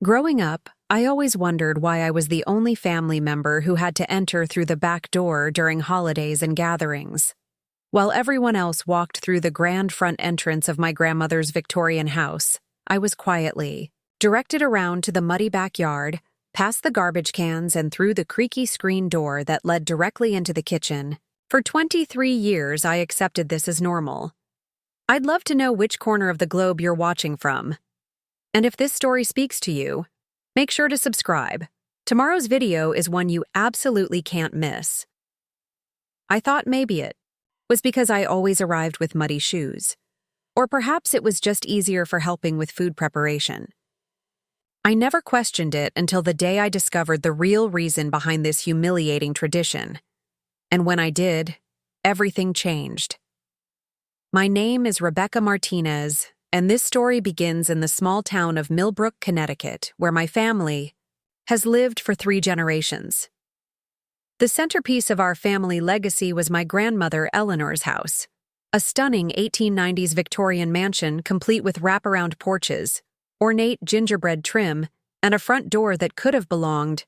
Growing up, I always wondered why I was the only family member who had to enter through the back door during holidays and gatherings. While everyone else walked through the grand front entrance of my grandmother's Victorian house, I was quietly directed around to the muddy backyard, past the garbage cans and through the creaky screen door that led directly into the kitchen. For 23 years, I accepted this as normal. I'd love to know which corner of the globe you're watching from. And if this story speaks to you, make sure to subscribe. Tomorrow's video is one you absolutely can't miss. I thought maybe it was because I always arrived with muddy shoes. Or perhaps it was just easier for helping with food preparation. I never questioned it until the day I discovered the real reason behind this humiliating tradition. And when I did, everything changed. My name is Rebecca Martinez, and this story begins in the small town of Millbrook, Connecticut, where my family has lived for 3 generations. The centerpiece of our family legacy was my grandmother Eleanor's house, a stunning 1890s Victorian mansion complete with wraparound porches, ornate gingerbread trim, and a front door that could have belonged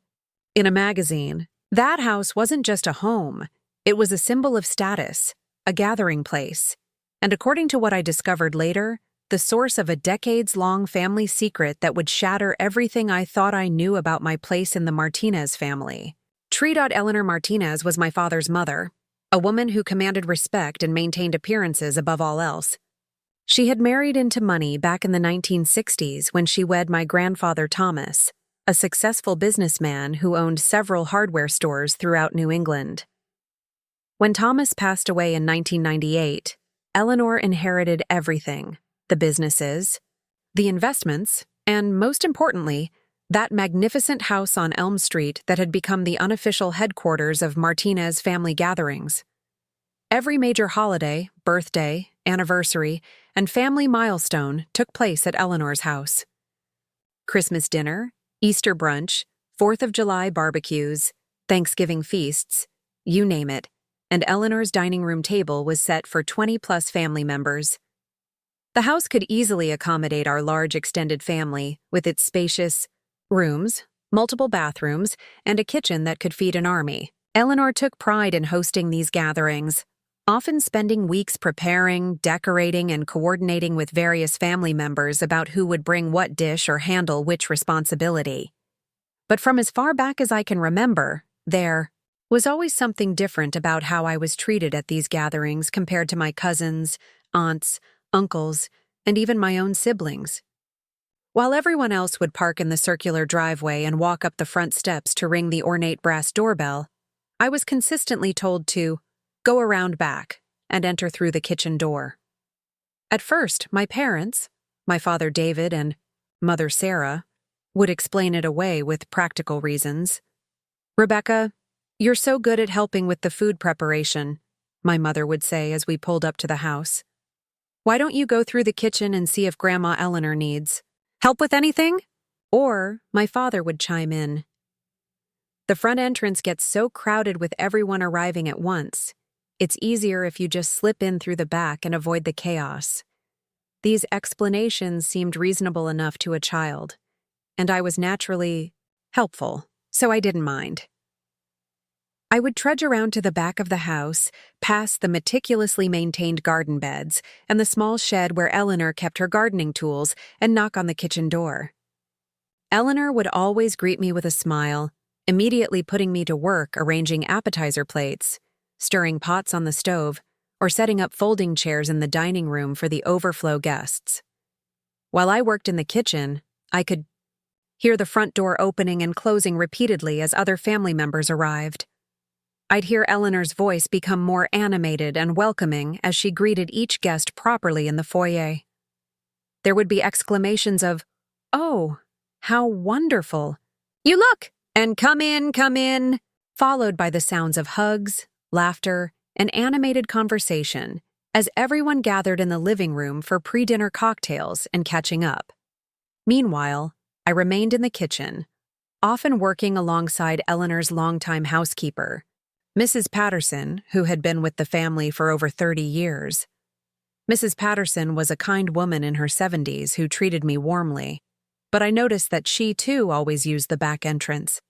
in a magazine. That house wasn't just a home, it was a symbol of status, a gathering place, and according to what I discovered later, the source of a decades-long family secret that would shatter everything I thought I knew about my place in the Martinez family. Eleanor Martinez was my father's mother, a woman who commanded respect and maintained appearances above all else. She had married into money back in the 1960s when she wed my grandfather Thomas, a successful businessman who owned several hardware stores throughout New England. When Thomas passed away in 1998, Eleanor inherited everything: the businesses, the investments, and most importantly, that magnificent house on Elm Street that had become the unofficial headquarters of Martinez family gatherings. Every major holiday, birthday, anniversary, and family milestone took place at Eleanor's house. Christmas dinner, Easter brunch, 4th of July barbecues, Thanksgiving feasts, you name it, and Eleanor's dining room table was set for 20-plus family members. The house could easily accommodate our large extended family with its spacious rooms, multiple bathrooms, and a kitchen that could feed an army. Eleanor took pride in hosting these gatherings, often spending weeks preparing, decorating, and coordinating with various family members about who would bring what dish or handle which responsibility. But from as far back as I can remember, there was always something different about how I was treated at these gatherings compared to my cousins, aunts, uncles, and even my own siblings. While everyone else would park in the circular driveway and walk up the front steps to ring the ornate brass doorbell, I was consistently told to go around back and enter through the kitchen door. At first, my parents, my father David and mother Sarah, would explain it away with practical reasons. "Rebecca, you're so good at helping with the food preparation," my mother would say as we pulled up to the house. "Why don't you go through the kitchen and see if Grandma Eleanor needs help with anything?" Or my father would chime in. "The front entrance gets so crowded with everyone arriving at once. It's easier if you just slip in through the back and avoid the chaos." These explanations seemed reasonable enough to a child, and I was naturally helpful, so I didn't mind. I would trudge around to the back of the house, past the meticulously maintained garden beds and the small shed where Eleanor kept her gardening tools, and knock on the kitchen door. Eleanor would always greet me with a smile, immediately putting me to work arranging appetizer plates, stirring pots on the stove, or setting up folding chairs in the dining room for the overflow guests. While I worked in the kitchen, I could hear the front door opening and closing repeatedly as other family members arrived. I'd hear Eleanor's voice become more animated and welcoming as she greeted each guest properly in the foyer. There would be exclamations of, "Oh, how wonderful! You look! And come in," followed by the sounds of hugs, laughter, and animated conversation as everyone gathered in the living room for pre-dinner cocktails and catching up. Meanwhile, I remained in the kitchen, often working alongside Eleanor's longtime housekeeper, Mrs. Patterson, who had been with the family for over 30 years. Mrs. Patterson was a kind woman in her 70s who treated me warmly. but I noticed that she too always used the back entrance.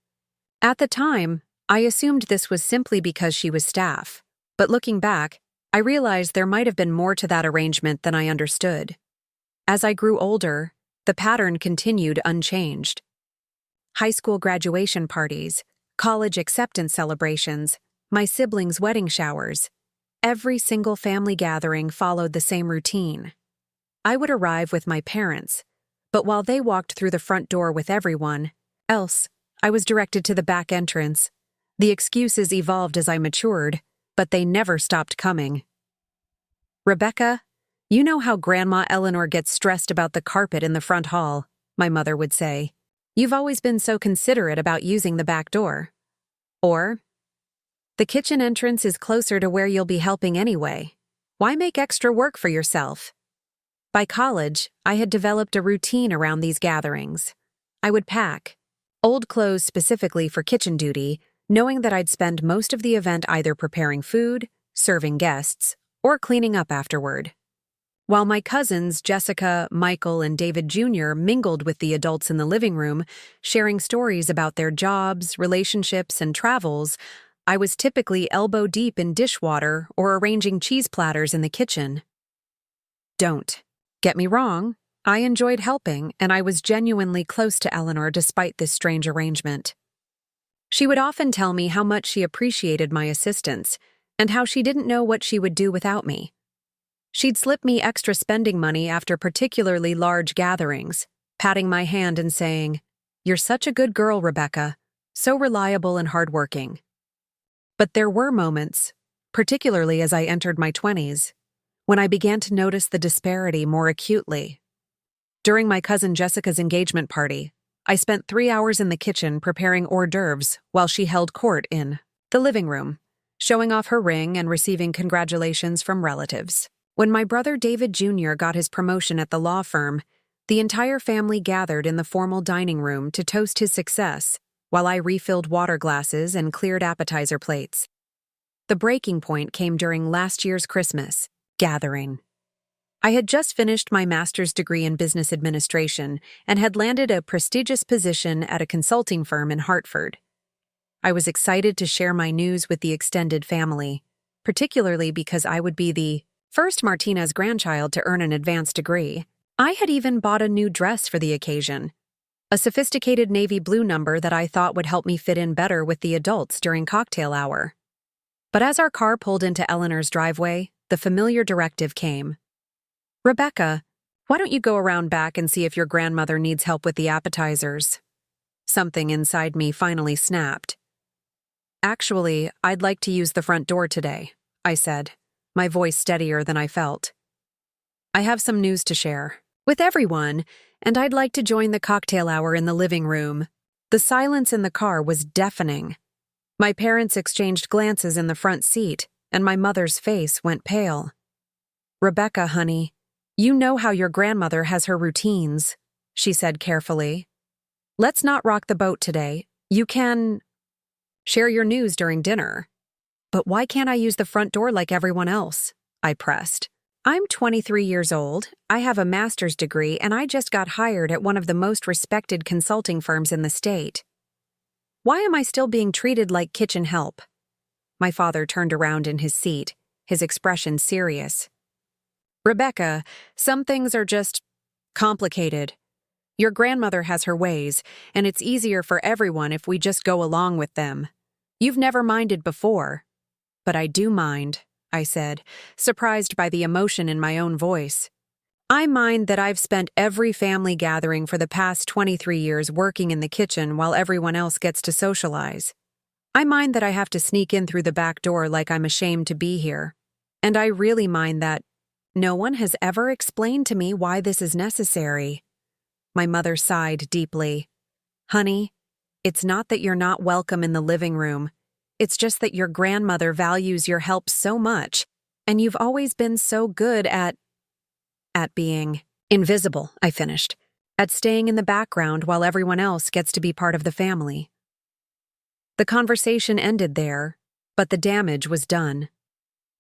At the time, I assumed this was simply because she was staff, but looking back, I realized there might have been more to that arrangement than I understood. As I grew older, the pattern continued unchanged. High school graduation parties, college acceptance celebrations, my siblings' wedding showers. Every single family gathering followed the same routine. I would arrive with my parents, but while they walked through the front door with everyone else, I was directed to the back entrance. The excuses evolved as I matured, but they never stopped coming. "Rebecca, you know how Grandma Eleanor gets stressed about the carpet in the front hall," my mother would say. "You've always been so considerate about using the back door." Or, "The kitchen entrance is closer to where you'll be helping anyway. Why make extra work for yourself?" By college, I had developed a routine around these gatherings. I would pack old clothes specifically for kitchen duty, knowing that I'd spend most of the event either preparing food, serving guests, or cleaning up afterward. While my cousins, Jessica, Michael, and David Jr., mingled with the adults in the living room, sharing stories about their jobs, relationships, and travels, I was typically elbow-deep in dishwater or arranging cheese platters in the kitchen. Don't get me wrong, I enjoyed helping, and I was genuinely close to Eleanor despite this strange arrangement. She would often tell me how much she appreciated my assistance, and how she didn't know what she would do without me. She'd slip me extra spending money after particularly large gatherings, patting my hand and saying, "You're such a good girl, Rebecca, so reliable and hardworking." But there were moments, particularly as I entered my 20s, when I began to notice the disparity more acutely. During my cousin Jessica's engagement party, I spent 3 hours in the kitchen preparing hors d'oeuvres while she held court in the living room, showing off her ring and receiving congratulations from relatives. When my brother David Jr. got his promotion at the law firm, the entire family gathered in the formal dining room to toast his success, while I refilled water glasses and cleared appetizer plates. The breaking point came during last year's Christmas gathering. I had just finished my master's degree in business administration and had landed a prestigious position at a consulting firm in Hartford. I was excited to share my news with the extended family, particularly because I would be the first Martinez grandchild to earn an advanced degree. I had even bought a new dress for the occasion, a sophisticated navy blue number that I thought would help me fit in better with the adults during cocktail hour. But as our car pulled into Eleanor's driveway, the familiar directive came. "Rebecca, why don't you go around back and see if your grandmother needs help with the appetizers?" Something inside me finally snapped. "Actually, I'd like to use the front door today," I said, my voice steadier than I felt. "I have some news to share with everyone, and I'd like to join the cocktail hour in the living room." The silence in the car was deafening. My parents exchanged glances in the front seat, and my mother's face went pale. "Rebecca, honey, you know how your grandmother has her routines," she said carefully. "Let's not rock the boat today. You can share your news during dinner." "But why can't I use the front door like everyone else?" I pressed. "I'm 23 years old, I have a master's degree, and I just got hired at one of the most respected consulting firms in the state. Why am I still being treated like kitchen help?" My father turned around in his seat, his expression serious. "Rebecca, some things are just complicated. Your grandmother has her ways, and it's easier for everyone if we just go along with them. You've never minded before." "But I do mind," I said, surprised by the emotion in my own voice. "I mind that I've spent every family gathering for the past 23 years working in the kitchen while everyone else gets to socialize. I mind that I have to sneak in through the back door like I'm ashamed to be here. And I really mind that no one has ever explained to me why this is necessary." My mother sighed deeply. "Honey, it's not that you're not welcome in the living room. It's just that your grandmother values your help so much, and you've always been so good at being invisible," I finished, "at staying in the background while everyone else gets to be part of the family." The conversation ended there, but the damage was done.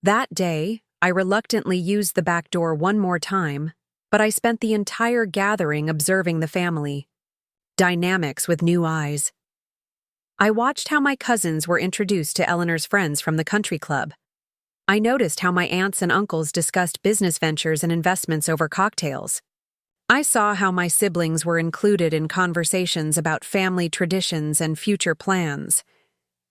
That day, I reluctantly used the back door one more time, but I spent the entire gathering observing the family, dynamics with new eyes. I watched how my cousins were introduced to Eleanor's friends from the country club. I noticed how my aunts and uncles discussed business ventures and investments over cocktails. I saw how my siblings were included in conversations about family traditions and future plans.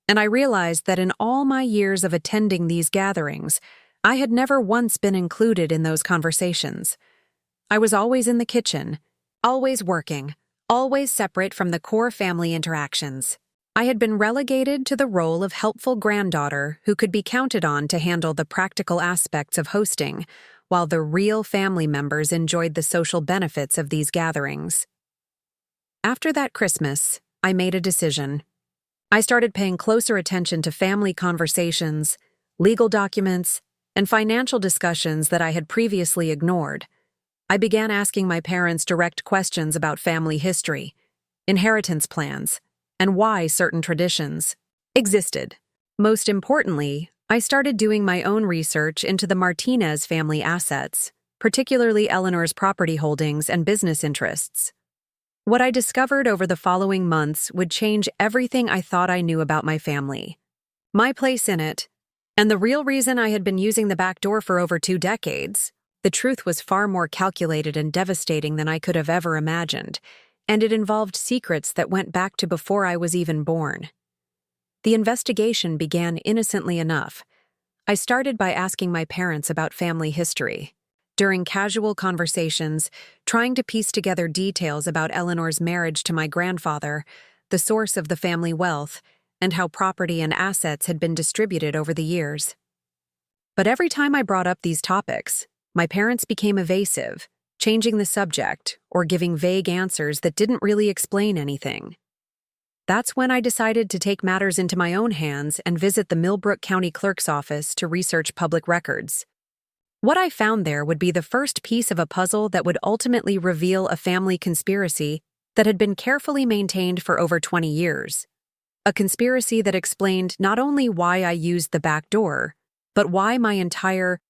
And I realized that in all my years of attending these gatherings, I had never once been included in those conversations. I was always in the kitchen, always working, always separate from the core family interactions. I had been relegated to the role of helpful granddaughter who could be counted on to handle the practical aspects of hosting, while the real family members enjoyed the social benefits of these gatherings. After that Christmas, I made a decision. I started paying closer attention to family conversations, legal documents, and financial discussions that I had previously ignored. I began asking my parents direct questions about family history, inheritance plans, and why certain traditions existed. Most importantly, I started doing my own research into the Martinez family assets, particularly Eleanor's property holdings and business interests. What I discovered over the following months would change everything I thought I knew about my family, my place in it, and the real reason I had been using the back door for over 2 decades. The truth was far more calculated and devastating than I could have ever imagined, and it involved secrets that went back to before I was even born. The investigation began innocently enough. I started by asking my parents about family history. During casual conversations, trying to piece together details about Eleanor's marriage to my grandfather, the source of the family wealth, and how property and assets had been distributed over the years. But every time I brought up these topics, my parents became evasive, changing the subject or giving vague answers that didn't really explain anything. That's when I decided to take matters into my own hands and visit the Millbrook County Clerk's office to research public records. What I found there would be the first piece of a puzzle that would ultimately reveal a family conspiracy that had been carefully maintained for over 20 years. A conspiracy that explained not only why I used the back door, but why my entire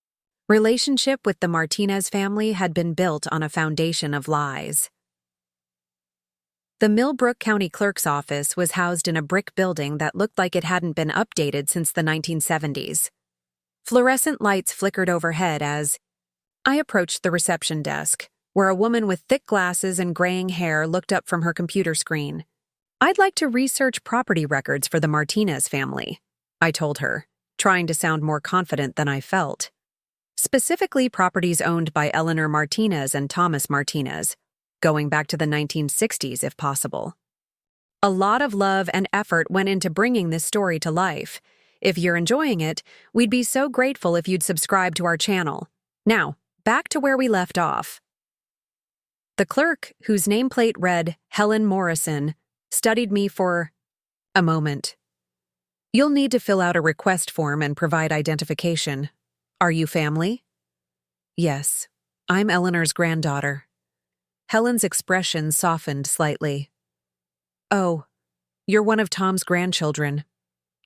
relationship with the Martinez family had been built on a foundation of lies. The Millbrook County Clerk's office was housed in a brick building that looked like it hadn't been updated since the 1970s. Fluorescent lights flickered overhead as I approached the reception desk, where a woman with thick glasses and graying hair looked up from her computer screen. "I'd like to research property records for the Martinez family," I told her, trying to sound more confident than I felt. Specifically properties owned by Eleanor Martinez and Thomas Martinez, going back to the 1960s if possible. A lot of love and effort went into bringing this story to life. If you're enjoying it, we'd be so grateful if you'd subscribe to our channel. Now, back to where we left off. The clerk, whose nameplate read Helen Morrison, studied me for a moment. "You'll need to fill out a request form and provide identification. Are you family?" "Yes, I'm Eleanor's granddaughter." Helen's expression softened slightly. "Oh, you're one of Tom's grandchildren.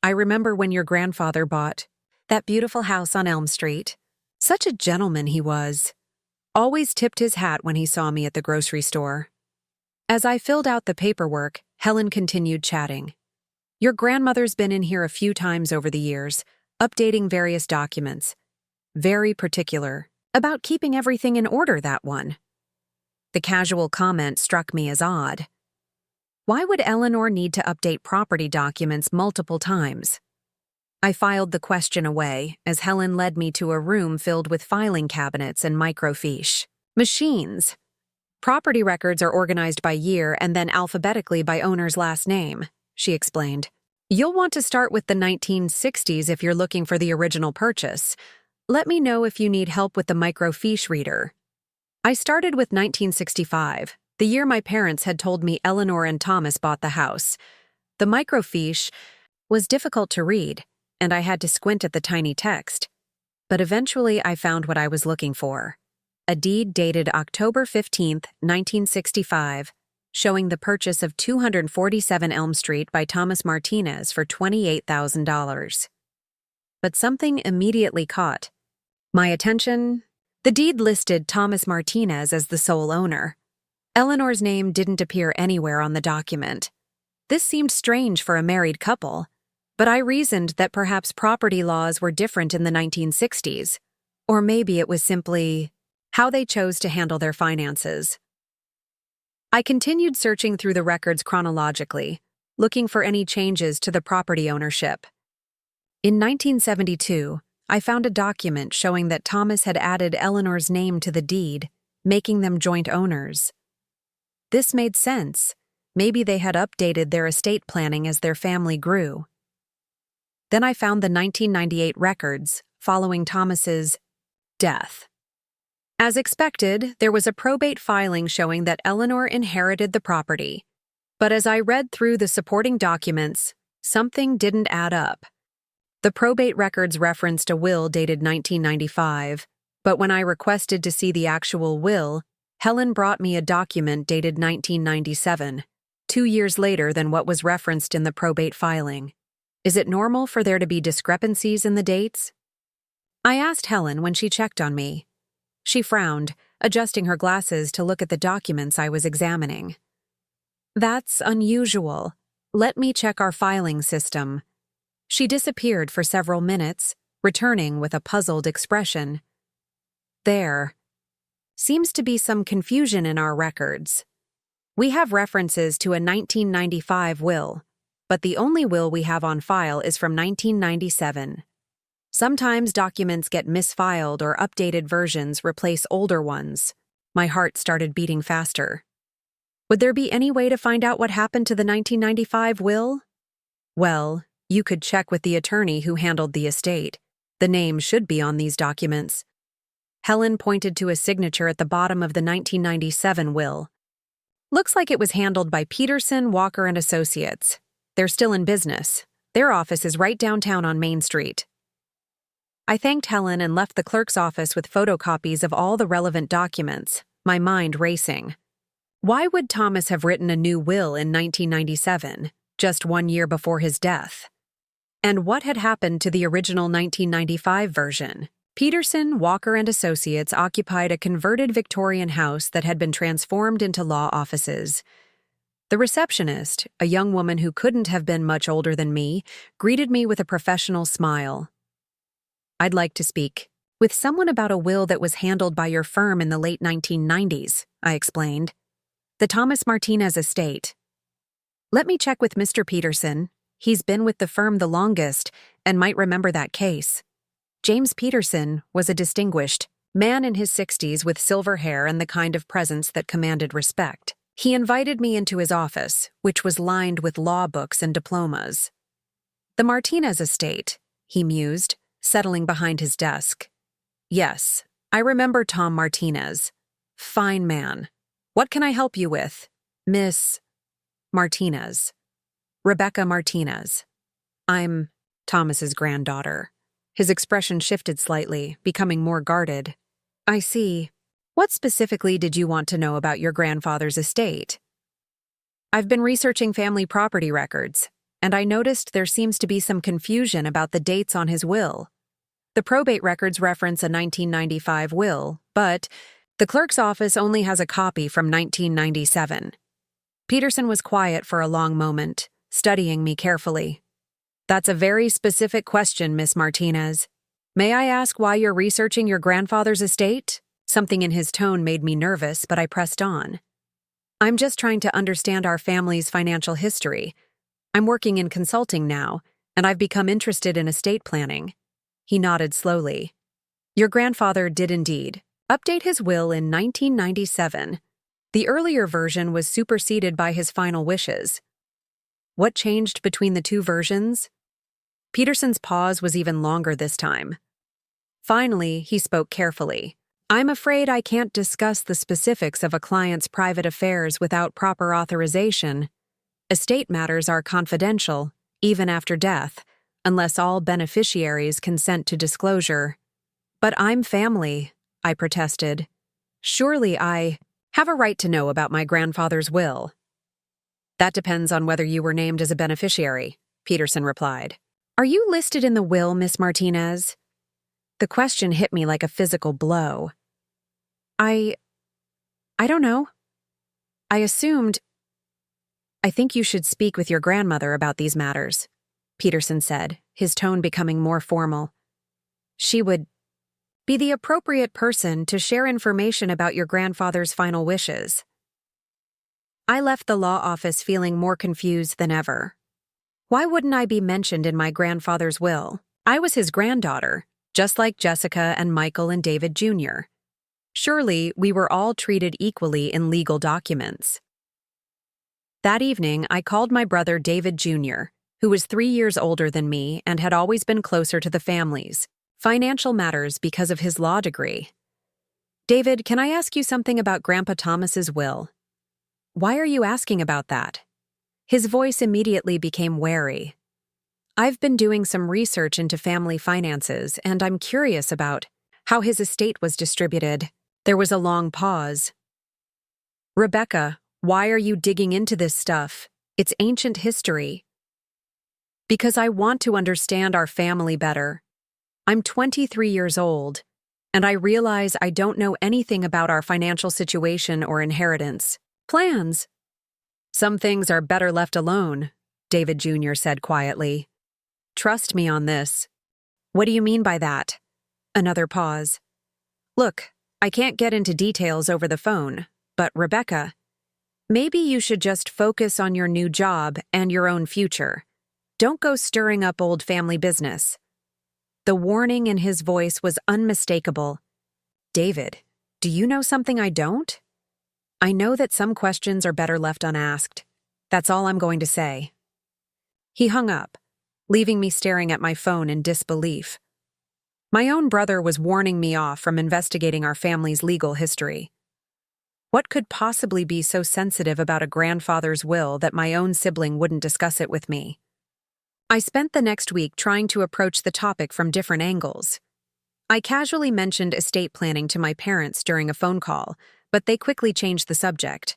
I remember when your grandfather bought that beautiful house on Elm Street. Such a gentleman he was. Always tipped his hat when he saw me at the grocery store." As I filled out the paperwork, Helen continued chatting. "Your grandmother's been in here a few times over the years, updating various documents. Very particular about keeping everything in order, that one." The casual comment struck me as odd. Why would Eleanor need to update property documents multiple times? I filed the question away as Helen led me to a room filled with filing cabinets and microfiche machines. "Property records are organized by year and then alphabetically by owner's last name," she explained. "You'll want to start with the 1960s if you're looking for the original purchase. Let me know if you need help with the microfiche reader." I started with 1965, the year my parents had told me Eleanor and Thomas bought the house. The microfiche was difficult to read, and I had to squint at the tiny text. But eventually I found what I was looking for. A deed dated October 15, 1965, showing the purchase of 247 Elm Street by Thomas Martinez for $28,000. But something immediately caught my attention. The deed listed Thomas Martinez as the sole owner. Eleanor's name didn't appear anywhere on the document. This seemed strange for a married couple, but I reasoned that perhaps property laws were different in the 1960s, or maybe it was simply how they chose to handle their finances. I continued searching through the records chronologically, looking for any changes to the property ownership. In 1972, I found a document showing that Thomas had added Eleanor's name to the deed, making them joint owners. This made sense. Maybe they had updated their estate planning as their family grew. Then I found the 1998 records following Thomas's death. As expected, there was a probate filing showing that Eleanor inherited the property. But as I read through the supporting documents, something didn't add up. The probate records referenced a will dated 1995, but when I requested to see the actual will, Helen brought me a document dated 1997, 2 years later than what was referenced in the probate filing. Is it normal for there to be discrepancies in the dates? I asked Helen when she checked on me. She frowned, adjusting her glasses to look at the documents I was examining. That's unusual. Let me check our filing system. She disappeared for several minutes, returning with a puzzled expression. There. Seems to be some confusion in our records. We have references to a 1995 will, but the only will we have on file is from 1997. Sometimes documents get misfiled or updated versions replace older ones. My heart started beating faster. Would there be any way to find out what happened to the 1995 will? Well, you could check with the attorney who handled the estate. The name should be on these documents. Helen pointed to a signature at the bottom of the 1997 will. Looks like it was handled by Peterson, Walker & Associates. They're still in business. Their office is right downtown on Main Street. I thanked Helen and left the clerk's office with photocopies of all the relevant documents, my mind racing. Why would Thomas have written a new will in 1997, just 1 year before his death? And what had happened to the original 1995 version? Peterson, Walker & Associates occupied a converted Victorian house that had been transformed into law offices. The receptionist, a young woman who couldn't have been much older than me, greeted me with a professional smile. I'd like to speak with someone about a will that was handled by your firm in the late 1990s, I explained. The Thomas Martinez estate. Let me check with Mr. Peterson. He's been with the firm the longest and might remember that case. James Peterson was a distinguished man in his 60s with silver hair and the kind of presence that commanded respect. He invited me into his office, which was lined with law books and diplomas. The Martinez estate, he mused, settling behind his desk. Yes, I remember Tom Martinez. Fine man. What can I help you with? Miss Martinez. Rebecca Martinez. I'm Thomas's granddaughter. His expression shifted slightly, becoming more guarded. I see. What specifically did you want to know about your grandfather's estate? I've been researching family property records, and I noticed there seems to be some confusion about the dates on his will. The probate records reference a 1995 will, but the clerk's office only has a copy from 1997. Peterson was quiet for a long moment, studying me carefully. That's a very specific question, Miss Martinez. May I ask why you're researching your grandfather's estate? Something in his tone made me nervous, but I pressed on. I'm just trying to understand our family's financial history. I'm working in consulting now, and I've become interested in estate planning. He nodded slowly. Your grandfather did indeed update his will in 1997. The earlier version was superseded by his final wishes. What changed between the two versions? Peterson's pause was even longer this time. Finally, he spoke carefully. I'm afraid I can't discuss the specifics of a client's private affairs without proper authorization. Estate matters are confidential, even after death, unless all beneficiaries consent to disclosure. But I'm family, I protested. Surely I have a right to know about my grandfather's will. That depends on whether you were named as a beneficiary, Peterson replied. Are you listed in the will, Miss Martinez? The question hit me like a physical blow. I don't know. I assumed, I think you should speak with your grandmother about these matters, Peterson said, his tone becoming more formal. She would be the appropriate person to share information about your grandfather's final wishes. I left the law office feeling more confused than ever. Why wouldn't I be mentioned in my grandfather's will? I was his granddaughter, just like Jessica and Michael and David Jr. Surely we were all treated equally in legal documents. That evening, I called my brother David Jr., who was 3 years older than me and had always been closer to the family's financial matters because of his law degree. David, can I ask you something about Grandpa Thomas's will? Why are you asking about that? His voice immediately became wary. I've been doing some research into family finances, and I'm curious about how his estate was distributed. There was a long pause. Rebecca, why are you digging into this stuff? It's ancient history. Because I want to understand our family better. I'm 23 years old, and I realize I don't know anything about our financial situation or inheritance plans. Some things are better left alone, David Jr. said quietly. Trust me on this. What do you mean by that? Another pause. Look, I can't get into details over the phone, but Rebecca, maybe you should just focus on your new job and your own future. Don't go stirring up old family business. The warning in his voice was unmistakable. David, do you know something I don't? I know that some questions are better left unasked. That's all I'm going to say. He hung up, leaving me staring at my phone in disbelief. My own brother was warning me off from investigating our family's legal history. What could possibly be so sensitive about a grandfather's will that my own sibling wouldn't discuss it with me? I spent the next week trying to approach the topic from different angles. I casually mentioned estate planning to my parents during a phone call, but they quickly changed the subject.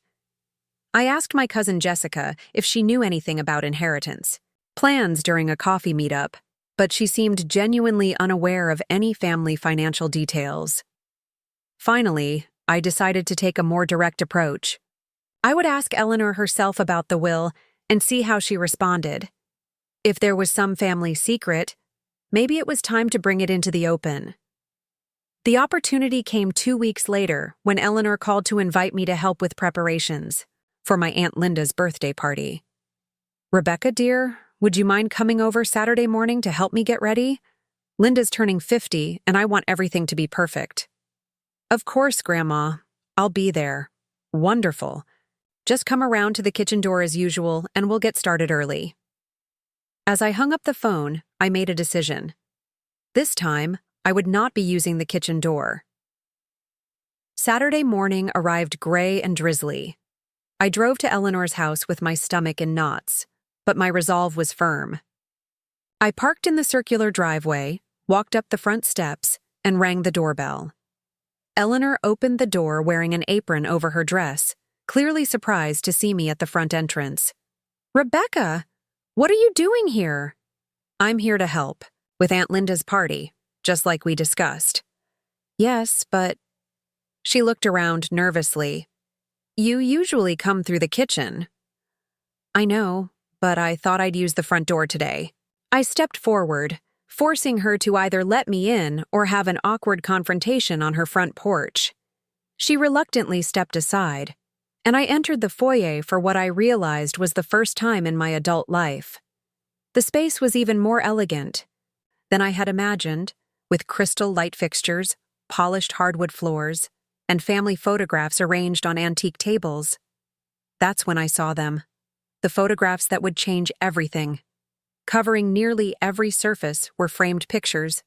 I asked my cousin Jessica if she knew anything about inheritance plans during a coffee meetup, but she seemed genuinely unaware of any family financial details. Finally, I decided to take a more direct approach. I would ask Eleanor herself about the will and see how she responded. If there was some family secret, maybe it was time to bring it into the open. The opportunity came 2 weeks later when Eleanor called to invite me to help with preparations for my Aunt Linda's birthday party. Rebecca, dear, would you mind coming over Saturday morning to help me get ready? Linda's turning 50, and I want everything to be perfect. Of course, Grandma. I'll be there. Wonderful. Just come around to the kitchen door as usual, and we'll get started early. As I hung up the phone, I made a decision. This time, I would not be using the kitchen door. Saturday morning arrived gray and drizzly. I drove to Eleanor's house with my stomach in knots, but my resolve was firm. I parked in the circular driveway, walked up the front steps, and rang the doorbell. Eleanor opened the door wearing an apron over her dress, clearly surprised to see me at the front entrance. Rebecca, what are you doing here? I'm here to help, with Aunt Linda's party, just like we discussed. Yes, but... She looked around nervously. You usually come through the kitchen. I know, but I thought I'd use the front door today. I stepped forward, forcing her to either let me in or have an awkward confrontation on her front porch. She reluctantly stepped aside, and I entered the foyer for what I realized was the first time in my adult life. The space was even more elegant than I had imagined, with crystal light fixtures, polished hardwood floors, and family photographs arranged on antique tables. That's when I saw them. The photographs that would change everything. Covering nearly every surface were framed pictures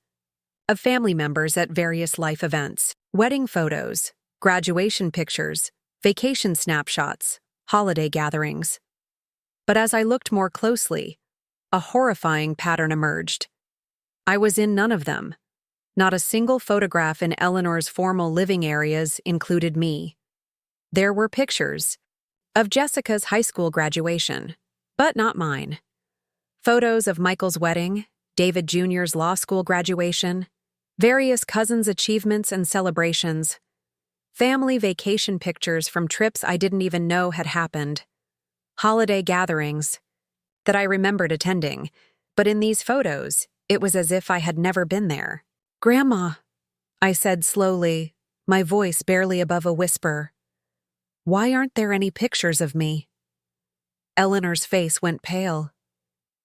of family members at various life events, wedding photos, graduation pictures, vacation snapshots, holiday gatherings. But as I looked more closely, a horrifying pattern emerged. I was in none of them. Not a single photograph in Eleanor's formal living areas included me. There were pictures of Jessica's high school graduation, but not mine. Photos of Michael's wedding, David Jr.'s law school graduation, various cousins' achievements and celebrations. Family vacation pictures from trips I didn't even know had happened. Holiday gatherings that I remembered attending, but in these photos, it was as if I had never been there. "Grandma," I said slowly, my voice barely above a whisper. "Why aren't there any pictures of me?" Eleanor's face went pale.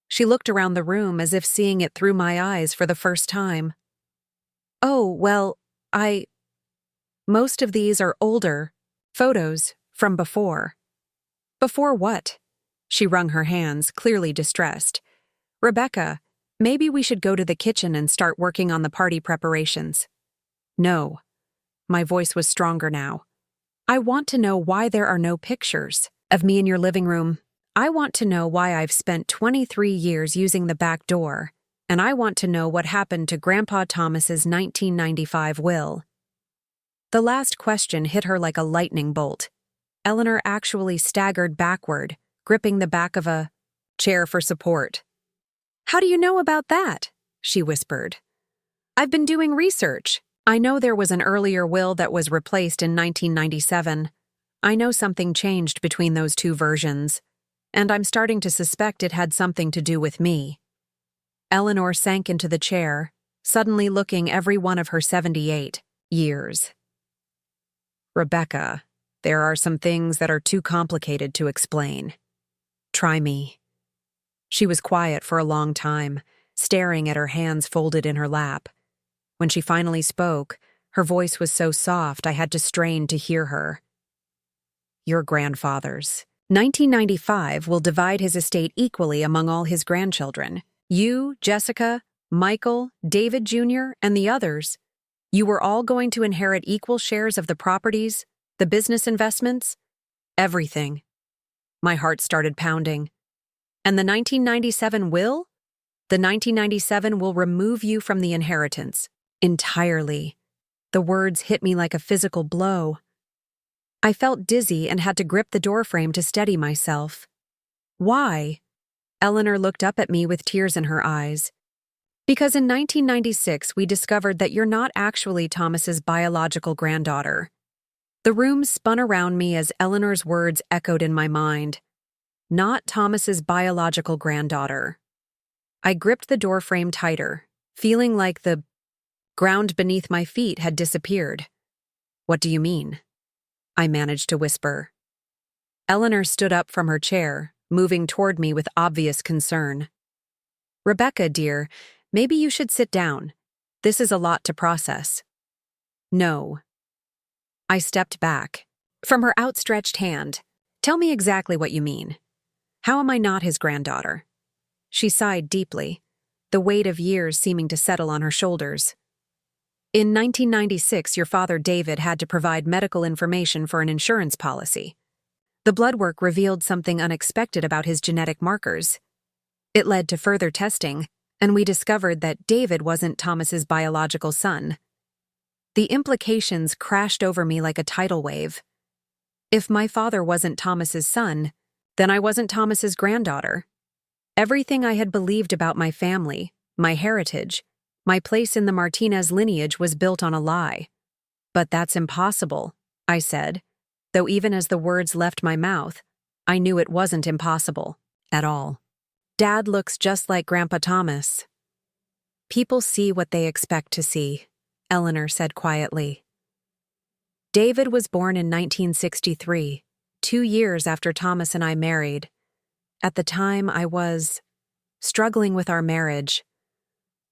She looked around the room as if seeing it through my eyes for the first time. "Oh, well, most of these are older photos from before." "Before what?" She wrung her hands, clearly distressed. "Rebecca, maybe we should go to the kitchen and start working on the party preparations." "No." My voice was stronger now. "I want to know why there are no pictures of me in your living room. I want to know why I've spent 23 years using the back door, and I want to know what happened to Grandpa Thomas's 1995 will." The last question hit her like a lightning bolt. Eleanor actually staggered backward, gripping the back of a chair for support. "How do you know about that?" she whispered. "I've been doing research. I know there was an earlier will that was replaced in 1997. I know something changed between those two versions, and I'm starting to suspect it had something to do with me." Eleanor sank into the chair, suddenly looking every one of her 78 years. "Rebecca, there are some things that are too complicated to explain. Try me." She was quiet for a long time, staring at her hands folded in her lap. When she finally spoke, her voice was so soft I had to strain to hear her. "Your grandfather's 1995 will divide his estate equally among all his grandchildren. You, Jessica, Michael, David Jr., and the others. You were all going to inherit equal shares of the properties, the business investments, everything." My heart started pounding. "And the 1997 will? The 1997 will remove you from the inheritance. Entirely." The words hit me like a physical blow. I felt dizzy and had to grip the doorframe to steady myself. "Why?" Eleanor looked up at me with tears in her eyes. "Because in 1996 we discovered that you're not actually Thomas's biological granddaughter." The room spun around me as Eleanor's words echoed in my mind. Not Thomas's biological granddaughter. I gripped the doorframe tighter, feeling like the ground beneath my feet had disappeared. "What do you mean?" I managed to whisper. Eleanor stood up from her chair, moving toward me with obvious concern. "Rebecca, dear, maybe you should sit down. This is a lot to process." "No." I stepped back. From her outstretched hand, "Tell me exactly what you mean. How am I not his granddaughter?" She sighed deeply, the weight of years seeming to settle on her shoulders. "In 1996, your father David had to provide medical information for an insurance policy. The blood work revealed something unexpected about his genetic markers. It led to further testing, and we discovered that David wasn't Thomas's biological son. The implications crashed over me like a tidal wave. If my father wasn't Thomas's son, then I wasn't Thomas's granddaughter. Everything I had believed about my family, my heritage, my place in the Martinez lineage was built on a lie. "But that's impossible," I said, though even as the words left my mouth, I knew it wasn't impossible at all. "Dad looks just like Grandpa Thomas." "People see what they expect to see," Eleanor said quietly. "David was born in 1963, 2 years after Thomas and I married. At the time, I was struggling with our marriage.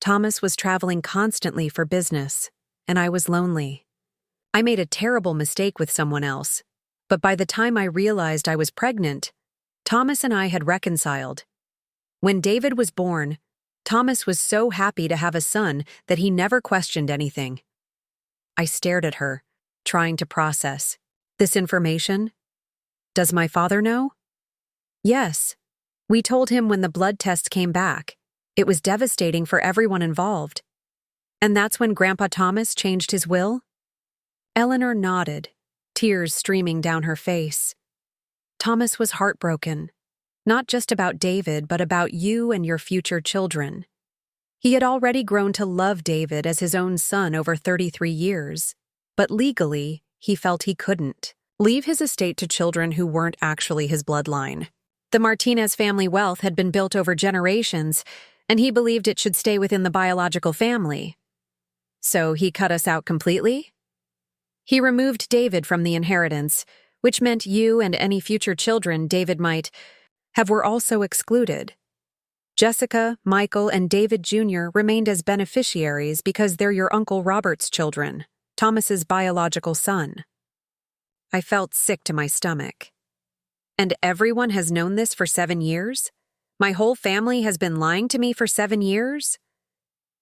Thomas was traveling constantly for business, and I was lonely. I made a terrible mistake with someone else, but by the time I realized I was pregnant, Thomas and I had reconciled. When David was born, Thomas was so happy to have a son that he never questioned anything." I stared at her, trying to process. "This information? Does my father know?" "Yes. We told him when the blood test came back. It was devastating for everyone involved." "And that's when Grandpa Thomas changed his will?" Eleanor nodded, tears streaming down her face. "Thomas was heartbroken. Not just about David, but about you and your future children. He had already grown to love David as his own son over 33 years, but legally, he felt he couldn't leave his estate to children who weren't actually his bloodline. The Martinez family wealth had been built over generations, and he believed it should stay within the biological family. So he cut us out completely? He removed David from the inheritance, which meant you and any future children David might have were also excluded. Jessica, Michael, and David Jr. remained as beneficiaries because they're your Uncle Robert's children, Thomas's biological son. I felt sick to my stomach. And everyone has known this for 7 years? My whole family has been lying to me for 7 years?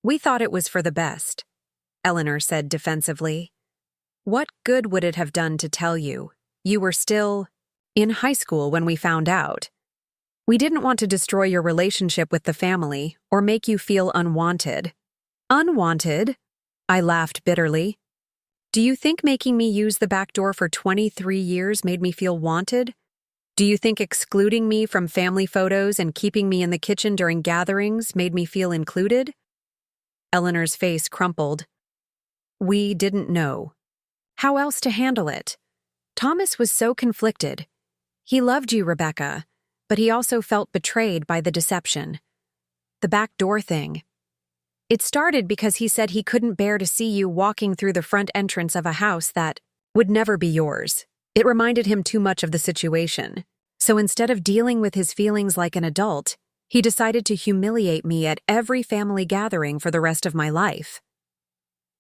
We thought it was for the best, Eleanor said defensively. What good would it have done to tell you? You were still in high school when we found out. We didn't want to destroy your relationship with the family or make you feel unwanted. Unwanted? I laughed bitterly. Do you think making me use the back door for 23 years made me feel wanted? Do you think excluding me from family photos and keeping me in the kitchen during gatherings made me feel included? Eleanor's face crumpled. We didn't know how else to handle it. Thomas was so conflicted. He loved you, Rebecca, but he also felt betrayed by the deception. The back door thing. It started because he said he couldn't bear to see you walking through the front entrance of a house that would never be yours. It reminded him too much of the situation. So instead of dealing with his feelings like an adult, he decided to humiliate me at every family gathering for the rest of my life.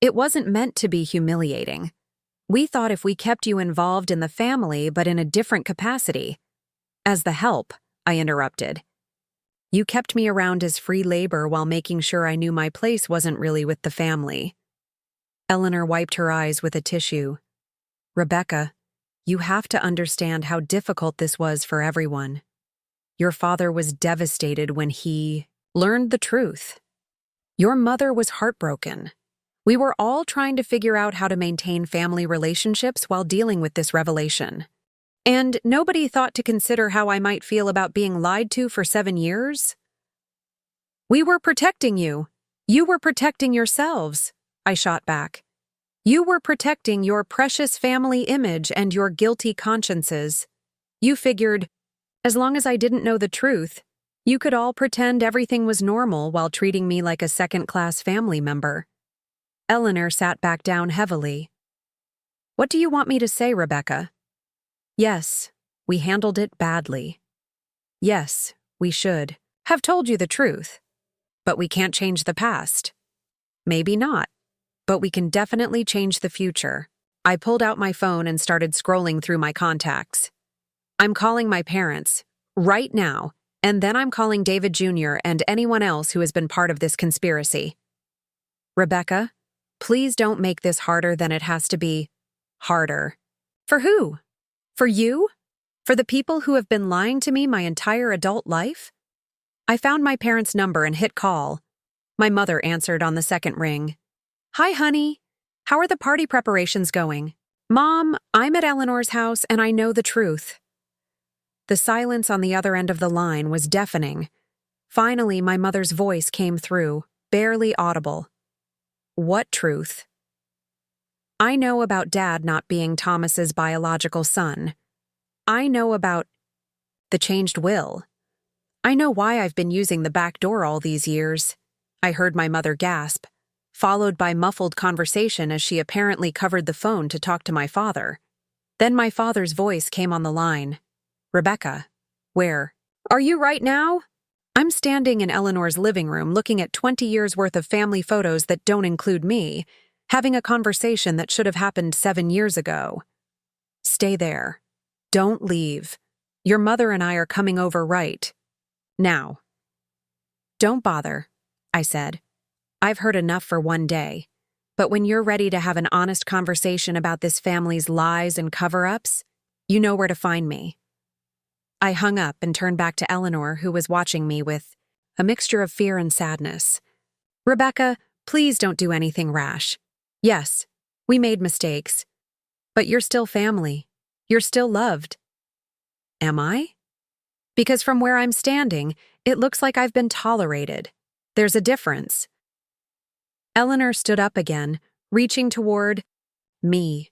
It wasn't meant to be humiliating. We thought if we kept you involved in the family but in a different capacity. As the help, I interrupted. You kept me around as free labor while making sure I knew my place wasn't really with the family. Eleanor wiped her eyes with a tissue. Rebecca, you have to understand how difficult this was for everyone. Your father was devastated when he learned the truth. Your mother was heartbroken. We were all trying to figure out how to maintain family relationships while dealing with this revelation. And nobody thought to consider how I might feel about being lied to for 7 years? We were protecting you. You were protecting yourselves, I shot back. You were protecting your precious family image and your guilty consciences. You figured, as long as I didn't know the truth, you could all pretend everything was normal while treating me like a second-class family member. Eleanor sat back down heavily. What do you want me to say, Rebecca? Yes, we handled it badly. Yes, we should have told you the truth. But we can't change the past. Maybe not, but we can definitely change the future. I pulled out my phone and started scrolling through my contacts. I'm calling my parents, right now, and then I'm calling David Jr. and anyone else who has been part of this conspiracy. Rebecca, please don't make this harder than it has to be. Harder. For who? For you? For the people who have been lying to me my entire adult life? I found my parents' number and hit call. My mother answered on the second ring. Hi, honey. How are the party preparations going? Mom, I'm at Eleanor's house and I know the truth. The silence on the other end of the line was deafening. Finally, my mother's voice came through, barely audible. What truth? I know about Dad not being Thomas's biological son. I know about the changed will. I know why I've been using the back door all these years. I heard my mother gasp, followed by muffled conversation as she apparently covered the phone to talk to my father. Then my father's voice came on the line. Rebecca, where are you right now? I'm standing in Eleanor's living room looking at 20 years worth of family photos that don't include me, having a conversation that should have happened 7 years ago. Stay there. Don't leave. Your mother and I are coming over right now. Don't bother, I said. I've heard enough for one day. But when you're ready to have an honest conversation about this family's lies and cover-ups, you know where to find me. I hung up and turned back to Eleanor, who was watching me with a mixture of fear and sadness. Rebecca, please don't do anything rash. Yes, we made mistakes. But you're still family. You're still loved. Am I? Because from where I'm standing, it looks like I've been tolerated. There's a difference. Eleanor stood up again, reaching toward me.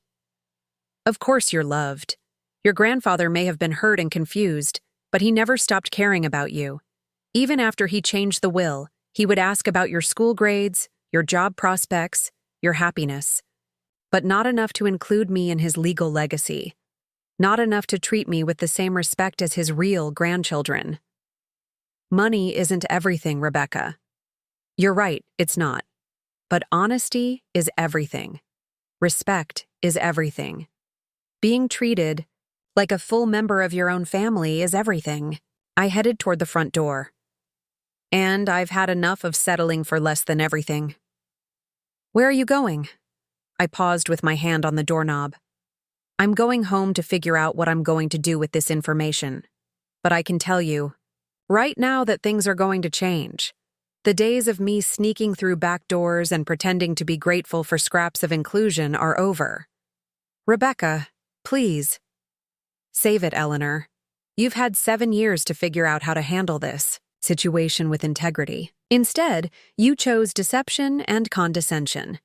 Of course you're loved. Your grandfather may have been hurt and confused, but he never stopped caring about you. Even after he changed the will, he would ask about your school grades, your job prospects, your happiness. But not enough to include me in his legal legacy. Not enough to treat me with the same respect as his real grandchildren. Money isn't everything, Rebecca. You're right, it's not. But honesty is everything. Respect is everything. Being treated like a full member of your own family is everything. I headed toward the front door. And I've had enough of settling for less than everything. Where are you going? I paused with my hand on the doorknob. I'm going home to figure out what I'm going to do with this information. But I can tell you, right now, that things are going to change. The days of me sneaking through back doors and pretending to be grateful for scraps of inclusion are over. Rebecca, please. Save it, Eleanor. You've had 7 years to figure out how to handle this situation with integrity. Instead, you chose deception and condescension.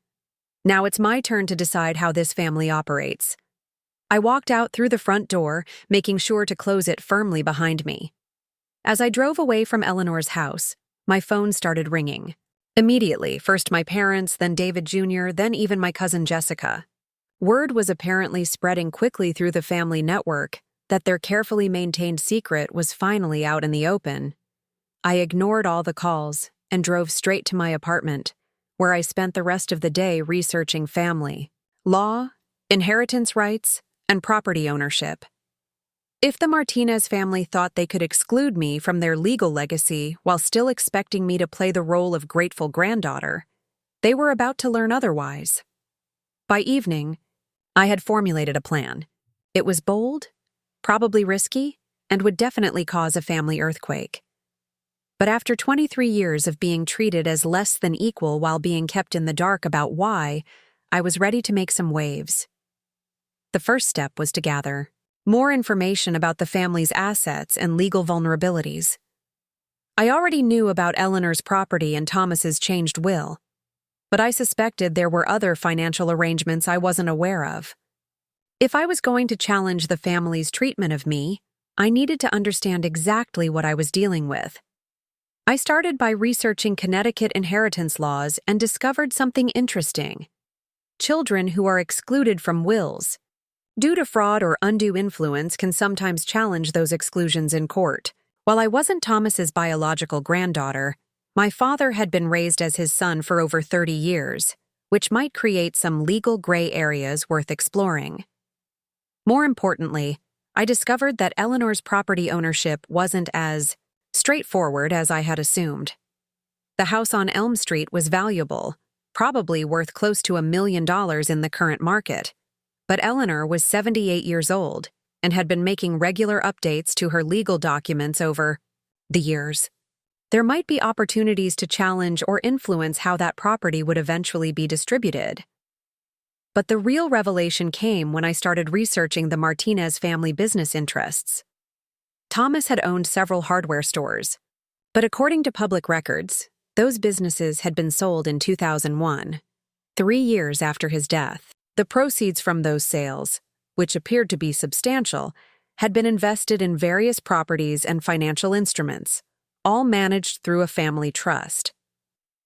Now it's my turn to decide how this family operates. I walked out through the front door, making sure to close it firmly behind me. As I drove away from Eleanor's house, my phone started ringing. Immediately, first my parents, then David Jr., then even my cousin Jessica. Word was apparently spreading quickly through the family network that their carefully maintained secret was finally out in the open. I ignored all the calls and drove straight to my apartment, where I spent the rest of the day researching family, law, inheritance rights, and property ownership. If the Martinez family thought they could exclude me from their legal legacy while still expecting me to play the role of grateful granddaughter, they were about to learn otherwise. By evening, I had formulated a plan. It was bold, probably risky, and would definitely cause a family earthquake. But after 23 years of being treated as less than equal while being kept in the dark about why, I was ready to make some waves. The first step was to gather more information about the family's assets and legal vulnerabilities. I already knew about Eleanor's property and Thomas's changed will, but I suspected there were other financial arrangements I wasn't aware of. If I was going to challenge the family's treatment of me, I needed to understand exactly what I was dealing with. I started by researching Connecticut inheritance laws and discovered something interesting. Children who are excluded from wills due to fraud or undue influence can sometimes challenge those exclusions in court. While I wasn't Thomas's biological granddaughter, my father had been raised as his son for over 30 years, which might create some legal gray areas worth exploring. More importantly, I discovered that Eleanor's property ownership wasn't as straightforward as I had assumed. The house on Elm Street was valuable, probably worth close to $1 million in the current market. But Eleanor was 78 years old and had been making regular updates to her legal documents over the years. There might be opportunities to challenge or influence how that property would eventually be distributed. But the real revelation came when I started researching the Martinez family business interests. Thomas had owned several hardware stores, but according to public records, those businesses had been sold in 2001, 3 years after his death. The proceeds from those sales, which appeared to be substantial, had been invested in various properties and financial instruments, all managed through a family trust.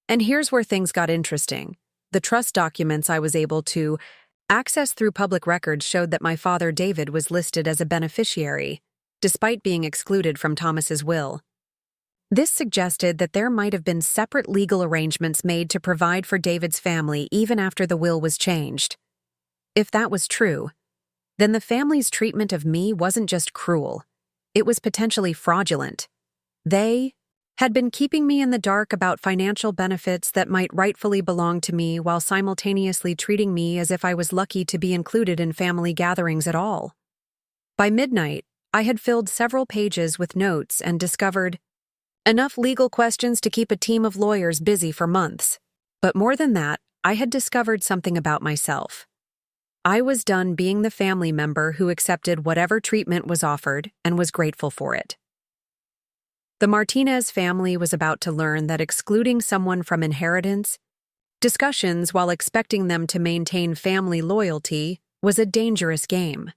And here's where things got interesting. The trust documents I was able to access through public records showed that my father David was listed as a beneficiary, despite being excluded from Thomas's will. This suggested that there might have been separate legal arrangements made to provide for David's family even after the will was changed. If that was true, then the family's treatment of me wasn't just cruel, it was potentially fraudulent. They had been keeping me in the dark about financial benefits that might rightfully belong to me while simultaneously treating me as if I was lucky to be included in family gatherings at all. By midnight, I had filled several pages with notes and discovered enough legal questions to keep a team of lawyers busy for months. But more than that, I had discovered something about myself. I was done being the family member who accepted whatever treatment was offered and was grateful for it. The Martinez family was about to learn that excluding someone from inheritance, discussions while expecting them to maintain family loyalty, was a dangerous game,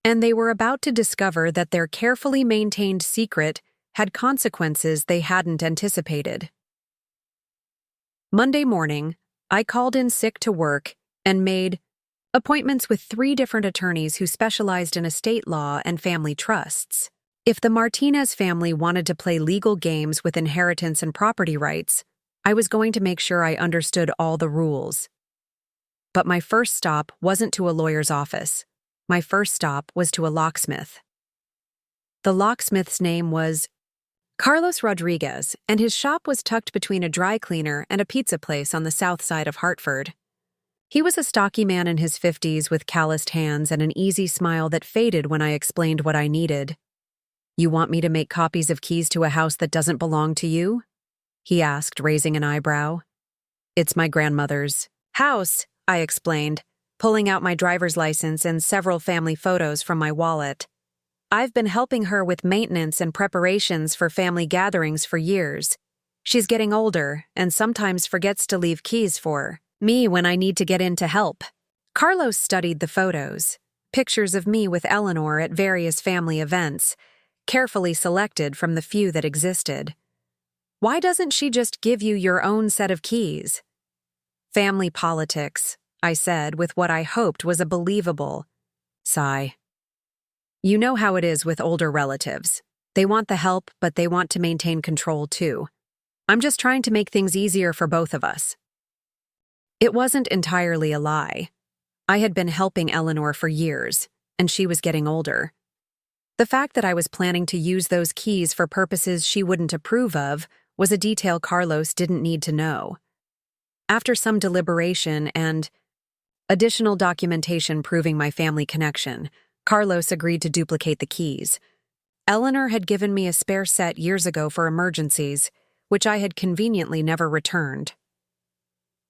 and they were about to discover that their carefully maintained secret had consequences they hadn't anticipated. Monday morning, I called in sick to work and made appointments with 3 different attorneys who specialized in estate law and family trusts. If the Martinez family wanted to play legal games with inheritance and property rights, I was going to make sure I understood all the rules. But my first stop wasn't to a lawyer's office. My first stop was to a locksmith. The locksmith's name was Carlos Rodriguez, and his shop was tucked between a dry cleaner and a pizza place on the south side of Hartford. He was a stocky man in his 50s with calloused hands and an easy smile that faded when I explained what I needed. "You want me to make copies of keys to a house that doesn't belong to you?" he asked, raising an eyebrow. "It's my grandmother's house," I explained, pulling out my driver's license and several family photos from my wallet. "I've been helping her with maintenance and preparations for family gatherings for years. She's getting older and sometimes forgets to leave keys for me when I need to get in to help." Carlos studied the photos, pictures of me with Eleanor at various family events, carefully selected from the few that existed. "Why doesn't she just give you your own set of keys?" "Family politics," I said with what I hoped was a believable sigh. "You know how it is with older relatives. They want the help, but they want to maintain control too. I'm just trying to make things easier for both of us." It wasn't entirely a lie. I had been helping Eleanor for years, and she was getting older. The fact that I was planning to use those keys for purposes she wouldn't approve of was a detail Carlos didn't need to know. After some deliberation and additional documentation proving my family connection, Carlos agreed to duplicate the keys. Eleanor had given me a spare set years ago for emergencies, which I had conveniently never returned.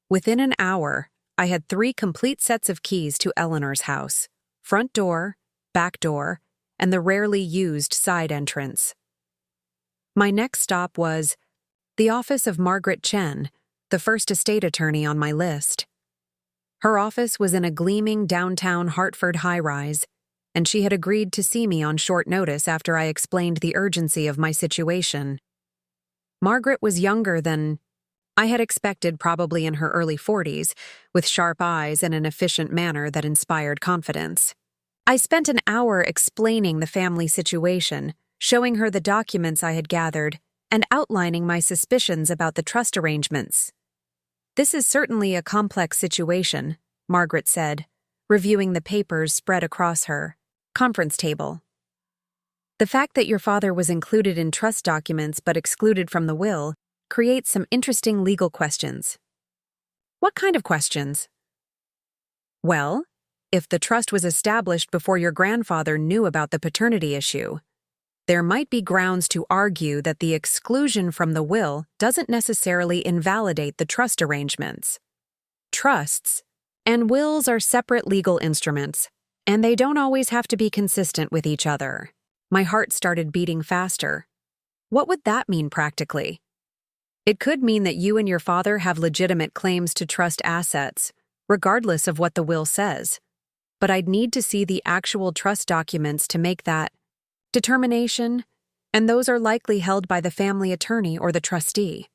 Within an hour, I had 3 complete sets of keys to Eleanor's house: front door, back door, and the rarely used side entrance. My next stop was the office of Margaret Chen, the first estate attorney on my list. Her office was in a gleaming downtown Hartford high-rise, and she had agreed to see me on short notice after I explained the urgency of my situation. Margaret was younger than I had expected, probably in her early 40s, with sharp eyes and an efficient manner that inspired confidence. I spent an hour explaining the family situation, showing her the documents I had gathered, and outlining my suspicions about the trust arrangements. "This is certainly a complex situation," Margaret said, reviewing the papers spread across her conference table. "The fact that your father was included in trust documents but excluded from the will creates some interesting legal questions." "What kind of questions?" "Well, if the trust was established before your grandfather knew about the paternity issue, there might be grounds to argue that the exclusion from the will doesn't necessarily invalidate the trust arrangements. Trusts and wills are separate legal instruments, and they don't always have to be consistent with each other." My heart started beating faster. What would that mean practically? It could mean that you and your father have legitimate claims to trust assets, regardless of what the will says. But I'd need to see the actual trust documents to make that determination, and those are likely held by the family attorney or the trustee.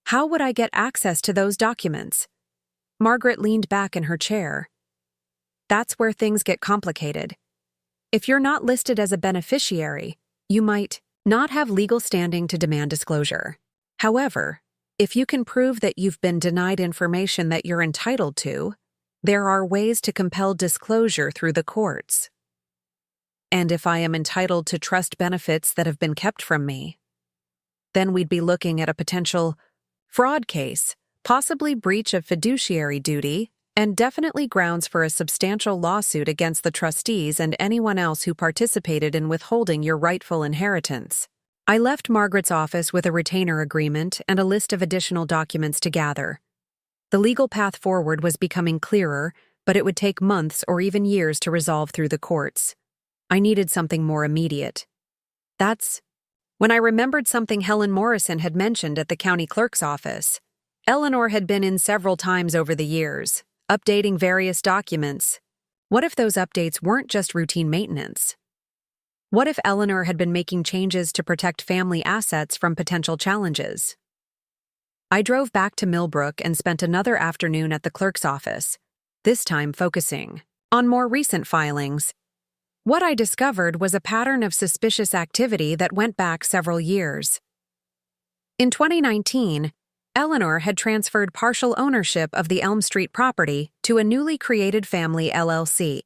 How would I get access to those documents? Margaret leaned back in her chair. "That's where things get complicated. If you're not listed as a beneficiary, you might not have legal standing to demand disclosure. However, if you can prove that you've been denied information that you're entitled to, there are ways to compel disclosure through the courts. And if I am entitled to trust benefits that have been kept from me, then we'd be looking at a potential fraud case, possibly breach of fiduciary duty, and definitely grounds for a substantial lawsuit against the trustees and anyone else who participated in withholding your rightful inheritance." I left Margaret's office with a retainer agreement and a list of additional documents to gather. The legal path forward was becoming clearer, but it would take months or even years to resolve through the courts. I needed something more immediate. That's when I remembered something Helen Morrison had mentioned at the county clerk's office. Eleanor had been in several times over the years, updating various documents, What if those updates weren't just routine maintenance? What if Eleanor had been making changes to protect family assets from potential challenges? I drove back to Millbrook and spent another afternoon at the clerk's office, this time focusing on more recent filings. What I discovered was a pattern of suspicious activity that went back several years. In 2019, Eleanor had transferred partial ownership of the Elm Street property to a newly created family LLC.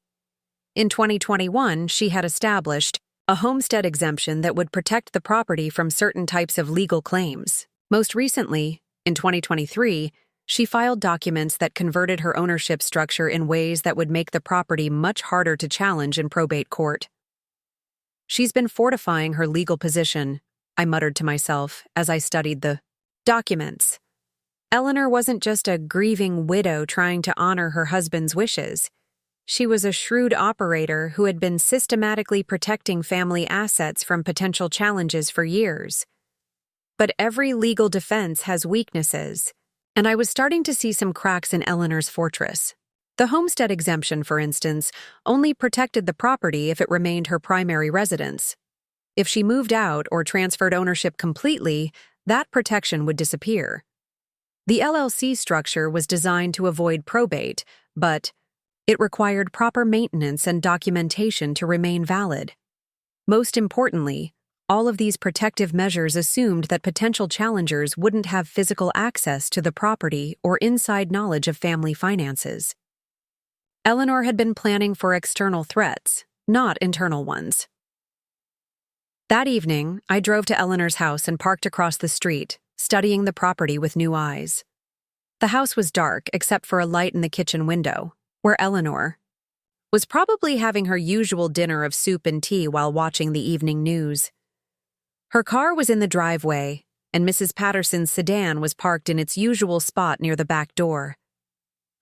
In 2021, she had established a homestead exemption that would protect the property from certain types of legal claims. Most recently, in 2023, she filed documents that converted her ownership structure in ways that would make the property much harder to challenge in probate court. She's been fortifying her legal position, I muttered to myself as I studied the documents. Eleanor wasn't just a grieving widow trying to honor her husband's wishes. She was a shrewd operator who had been systematically protecting family assets from potential challenges for years. But every legal defense has weaknesses, and I was starting to see some cracks in Eleanor's fortress. The homestead exemption, for instance, only protected the property if it remained her primary residence. If she moved out or transferred ownership completely, that protection would disappear. The LLC structure was designed to avoid probate, but it required proper maintenance and documentation to remain valid. Most importantly, all of these protective measures assumed that potential challengers wouldn't have physical access to the property or inside knowledge of family finances. Eleanor had been planning for external threats, not internal ones. That evening, I drove to Eleanor's house and parked across the street, studying the property with new eyes. The house was dark except for a light in the kitchen window, where Eleanor was probably having her usual dinner of soup and tea while watching the evening news. Her car was in the driveway, and Mrs. Patterson's sedan was parked in its usual spot near the back door.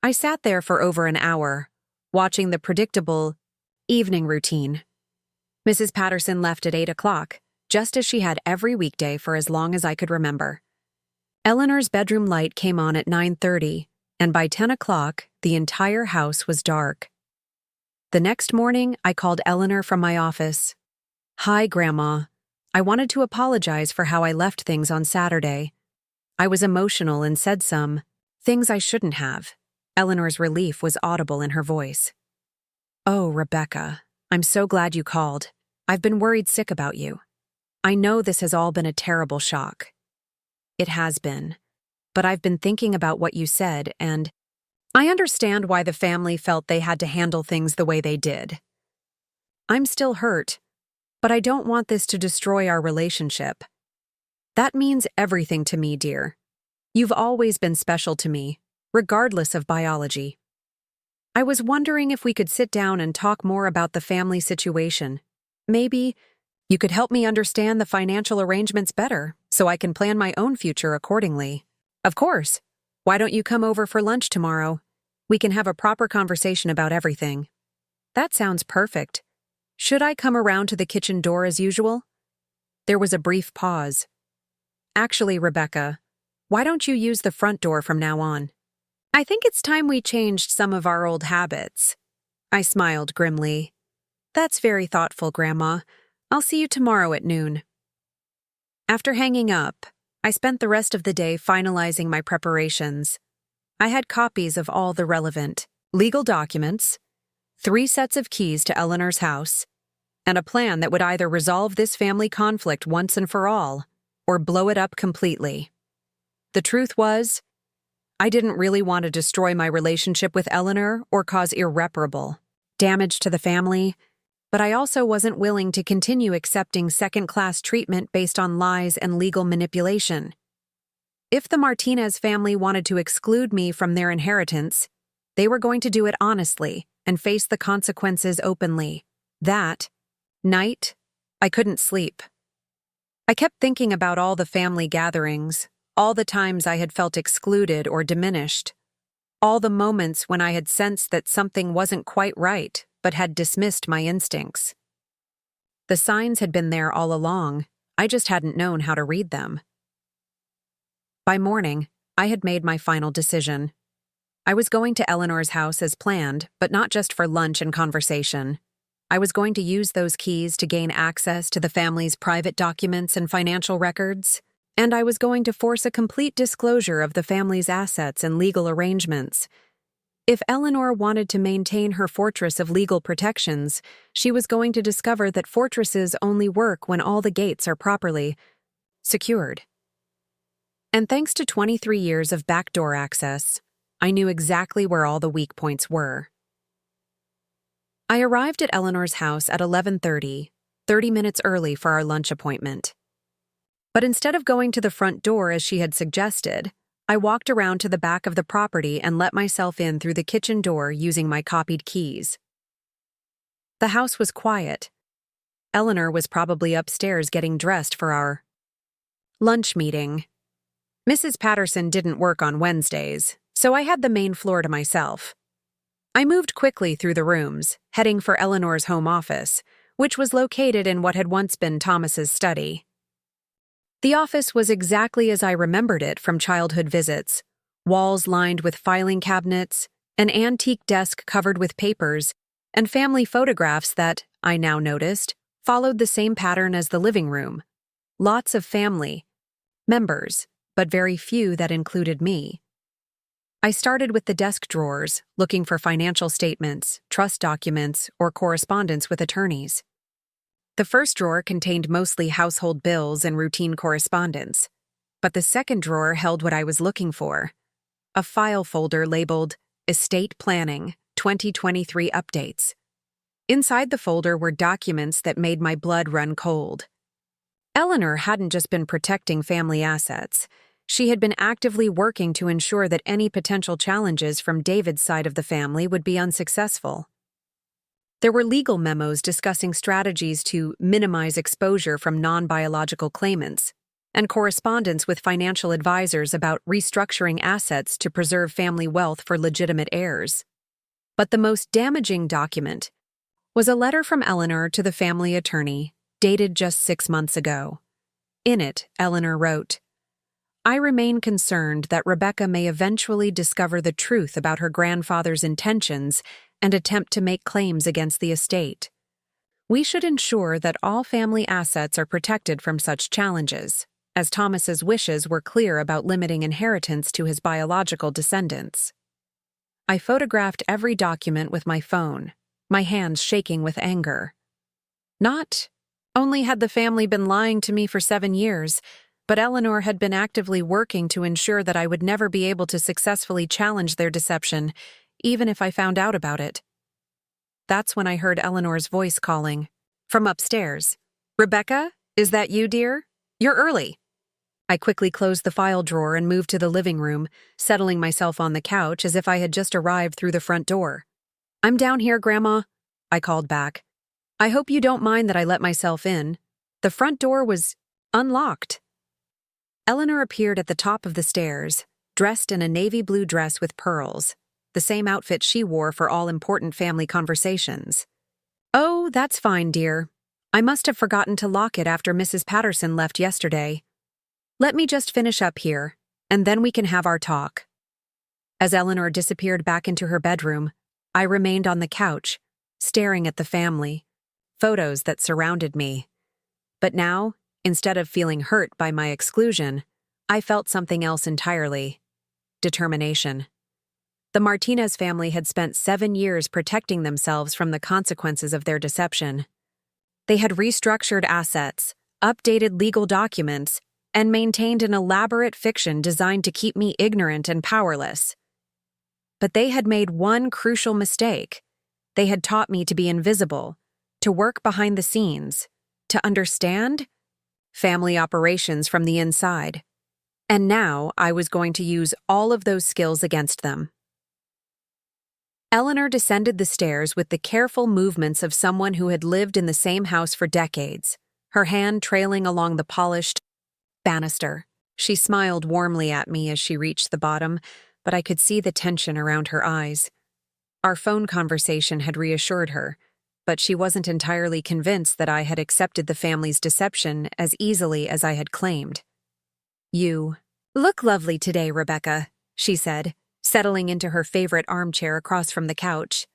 I sat there for over an hour, watching the predictable evening routine. Mrs. Patterson left at 8 o'clock, just as she had every weekday for as long as I could remember. Eleanor's bedroom light came on at 9:30, and by 10 o'clock, the entire house was dark. The next morning, I called Eleanor from my office. "Hi, Grandma. I wanted to apologize for how I left things on Saturday. I was emotional and said some things I shouldn't have." Eleanor's relief was audible in her voice. "Oh, Rebecca, I'm so glad you called. I've been worried sick about you. I know this has all been a terrible shock." "It has been. But I've been thinking about what you said, and I understand why the family felt they had to handle things the way they did. I'm still hurt, but I don't want this to destroy our relationship. That means everything to me, dear. You've always been special to me, regardless of biology. I was wondering if we could sit down and talk more about the family situation. Maybe you could help me understand the financial arrangements better, so I can plan my own future accordingly." "Of course. Why don't you come over for lunch tomorrow? We can have a proper conversation about everything." "That sounds perfect. Should I come around to the kitchen door as usual?" There was a brief pause. "Actually, Rebecca, why don't you use the front door from now on? I think it's time we changed some of our old habits." I smiled grimly. "That's very thoughtful, Grandma. I'll see you tomorrow at noon." After hanging up, I spent the rest of the day finalizing my preparations. I had copies of all the relevant legal documents, 3 sets of keys to Eleanor's house, and a plan that would either resolve this family conflict once and for all, or blow it up completely. The truth was, I didn't really want to destroy my relationship with Eleanor or cause irreparable damage to the family, but I also wasn't willing to continue accepting second-class treatment based on lies and legal manipulation. If the Martinez family wanted to exclude me from their inheritance, they were going to do it honestly and face the consequences openly. That night, I couldn't sleep. I kept thinking about all the family gatherings, all the times I had felt excluded or diminished, all the moments when I had sensed that something wasn't quite right but had dismissed my instincts. The signs had been there all along, I just hadn't known how to read them. By morning, I had made my final decision. I was going to Eleanor's house as planned, but not just for lunch and conversation. I was going to use those keys to gain access to the family's private documents and financial records, and I was going to force a complete disclosure of the family's assets and legal arrangements. If Eleanor wanted to maintain her fortress of legal protections, she was going to discover that fortresses only work when all the gates are properly secured. And thanks to 23 years of backdoor access, I knew exactly where all the weak points were. I arrived at Eleanor's house at 11:30, 30 minutes early for our lunch appointment. But instead of going to the front door as she had suggested, I walked around to the back of the property and let myself in through the kitchen door using my copied keys. The house was quiet. Eleanor was probably upstairs getting dressed for our lunch meeting. Mrs. Patterson didn't work on Wednesdays, so I had the main floor to myself. I moved quickly through the rooms, heading for Eleanor's home office, which was located in what had once been Thomas's study. The office was exactly as I remembered it from childhood visits: walls lined with filing cabinets, an antique desk covered with papers, and family photographs that, I now noticed, followed the same pattern as the living room. Lots of family members, but very few that included me. I started with the desk drawers, looking for financial statements, trust documents, or correspondence with attorneys. The first drawer contained mostly household bills and routine correspondence, but the second drawer held what I was looking for: a file folder labeled Estate Planning 2023 Updates. Inside the folder were documents that made my blood run cold. Eleanor hadn't just been protecting family assets. She had been actively working to ensure that any potential challenges from David's side of the family would be unsuccessful. There were legal memos discussing strategies to minimize exposure from non-biological claimants, and correspondence with financial advisors about restructuring assets to preserve family wealth for legitimate heirs. But the most damaging document was a letter from Eleanor to the family attorney, dated just 6 months ago. In it, Eleanor wrote, "I remain concerned that Rebecca may eventually discover the truth about her grandfather's intentions and attempt to make claims against the estate. We should ensure that all family assets are protected from such challenges, as Thomas's wishes were clear about limiting inheritance to his biological descendants." I photographed every document with my phone, my hands shaking with anger. Not only had the family been lying to me for 7 years, but Eleanor had been actively working to ensure that I would never be able to successfully challenge their deception, even if I found out about it. That's when I heard Eleanor's voice calling from upstairs. "Rebecca, is that you, dear? You're early." I quickly closed the file drawer and moved to the living room, settling myself on the couch as if I had just arrived through the front door. "I'm down here, Grandma," I called back. "I hope you don't mind that I let myself in. The front door was unlocked." Eleanor appeared at the top of the stairs, dressed in a navy blue dress with pearls, the same outfit she wore for all important family conversations. "Oh, that's fine, dear. I must have forgotten to lock it after Mrs. Patterson left yesterday. Let me just finish up here, and then we can have our talk." As Eleanor disappeared back into her bedroom, I remained on the couch, staring at the family, photos that surrounded me. But now, instead of feeling hurt by my exclusion, I felt something else entirely: determination. The Martinez family had spent 7 years protecting themselves from the consequences of their deception. They had restructured assets, updated legal documents, and maintained an elaborate fiction designed to keep me ignorant and powerless. But they had made one crucial mistake. They had taught me to be invisible, to work behind the scenes, to understand family operations from the inside. And now I was going to use all of those skills against them. Eleanor descended the stairs with the careful movements of someone who had lived in the same house for decades, her hand trailing along the polished banister. She smiled warmly at me as she reached the bottom, but I could see the tension around her eyes. Our phone conversation had reassured her, but she wasn't entirely convinced that I had accepted the family's deception as easily as I had claimed. "You look lovely today, Rebecca," she said, settling into her favorite armchair across from the couch.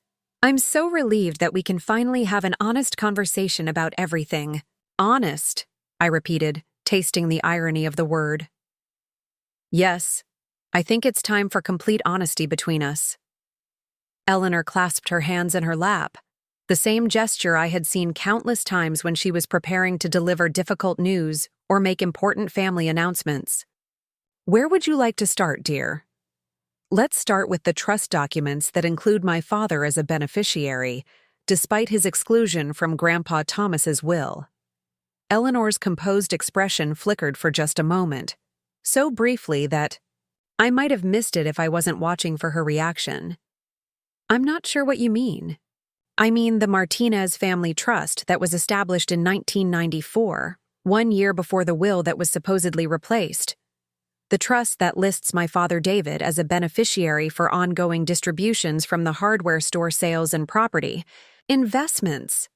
"I'm so relieved that we can finally have an honest conversation about everything." "Honest," I repeated, tasting the irony of the word. "Yes, I think it's time for complete honesty between us." Eleanor clasped her hands in her lap, the same gesture I had seen countless times when she was preparing to deliver difficult news or make important family announcements. "Where would you like to start, dear?" "Let's start with the trust documents that include my father as a beneficiary, despite his exclusion from Grandpa Thomas's will." Eleanor's composed expression flickered for just a moment, so briefly that I might have missed it if I wasn't watching for her reaction. "I'm not sure what you mean." "I mean the Martinez Family Trust that was established in 1994, 1 year before the will that was supposedly replaced. The trust that lists my father David as a beneficiary for ongoing distributions from the hardware store sales and property investments."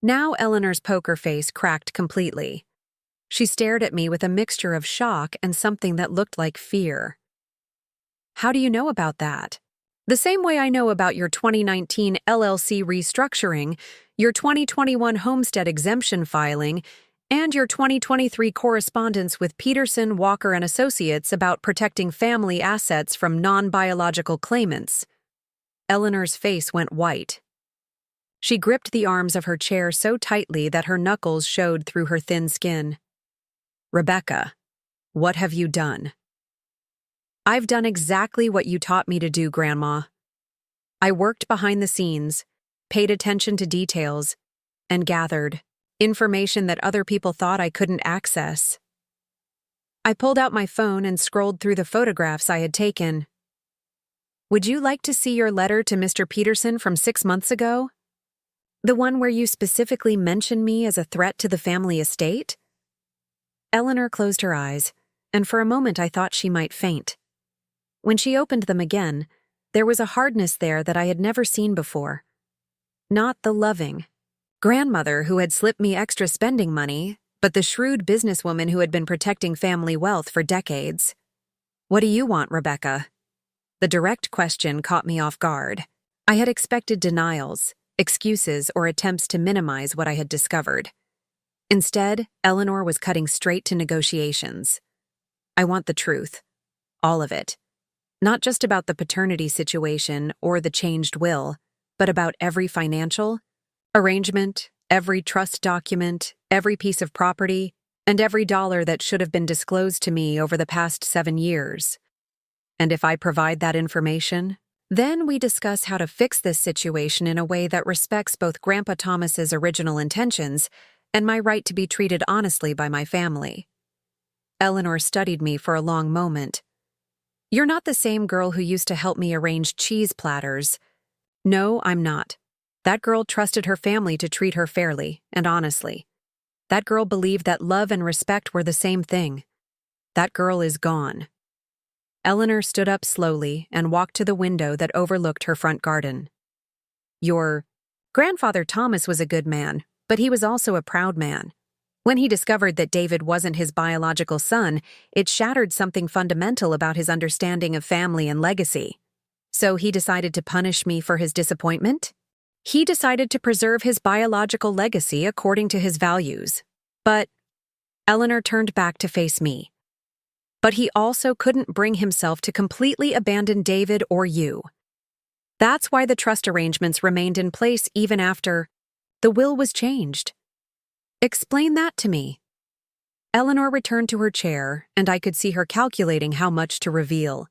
Now Eleanor's poker face cracked completely. She stared at me with a mixture of shock and something that looked like fear. "How do you know about that?" "The same way I know about your 2019 LLC restructuring, your 2021 homestead exemption filing, and your 2023 correspondence with Peterson, Walker & Associates about protecting family assets from non-biological claimants." Eleanor's face went white. She gripped the arms of her chair so tightly that her knuckles showed through her thin skin. "Rebecca, what have you done?" "I've done exactly what you taught me to do, Grandma. I worked behind the scenes, paid attention to details, and gathered information that other people thought I couldn't access. I pulled out my phone and scrolled through the photographs I had taken. Would you like to see your letter to Mr. Peterson from 6 months ago? The one where you specifically mentioned me as a threat to the family estate?" Eleanor closed her eyes, and for a moment I thought she might faint. When she opened them again, there was a hardness there that I had never seen before. Not the loving grandmother who had slipped me extra spending money, but the shrewd businesswoman who had been protecting family wealth for decades. "What do you want, Rebecca?" The direct question caught me off guard. I had expected denials, excuses, or attempts to minimize what I had discovered. Instead, Eleanor was cutting straight to negotiations. "I want the truth. All of it. Not just about the paternity situation or the changed will, but about every financial arrangement, every trust document, every piece of property, and every dollar that should have been disclosed to me over the past 7 years. And if I provide that information, then we discuss how to fix this situation in a way that respects both Grandpa Thomas's original intentions and my right to be treated honestly by my family." Eleanor studied me for a long moment. "You're not the same girl who used to help me arrange cheese platters." "No, I'm not. That girl trusted her family to treat her fairly and honestly. That girl believed that love and respect were the same thing. That girl is gone." Eleanor stood up slowly and walked to the window that overlooked her front garden. "Your grandfather Thomas was a good man, but he was also a proud man. When he discovered that David wasn't his biological son, it shattered something fundamental about his understanding of family and legacy. So he decided to punish me for his disappointment? He decided to preserve his biological legacy according to his values. But Eleanor turned back to face me. But he also couldn't bring himself to completely abandon David or you. That's why the trust arrangements remained in place even after the will was changed. Explain that to me." Eleanor returned to her chair, and I could see her calculating how much to reveal.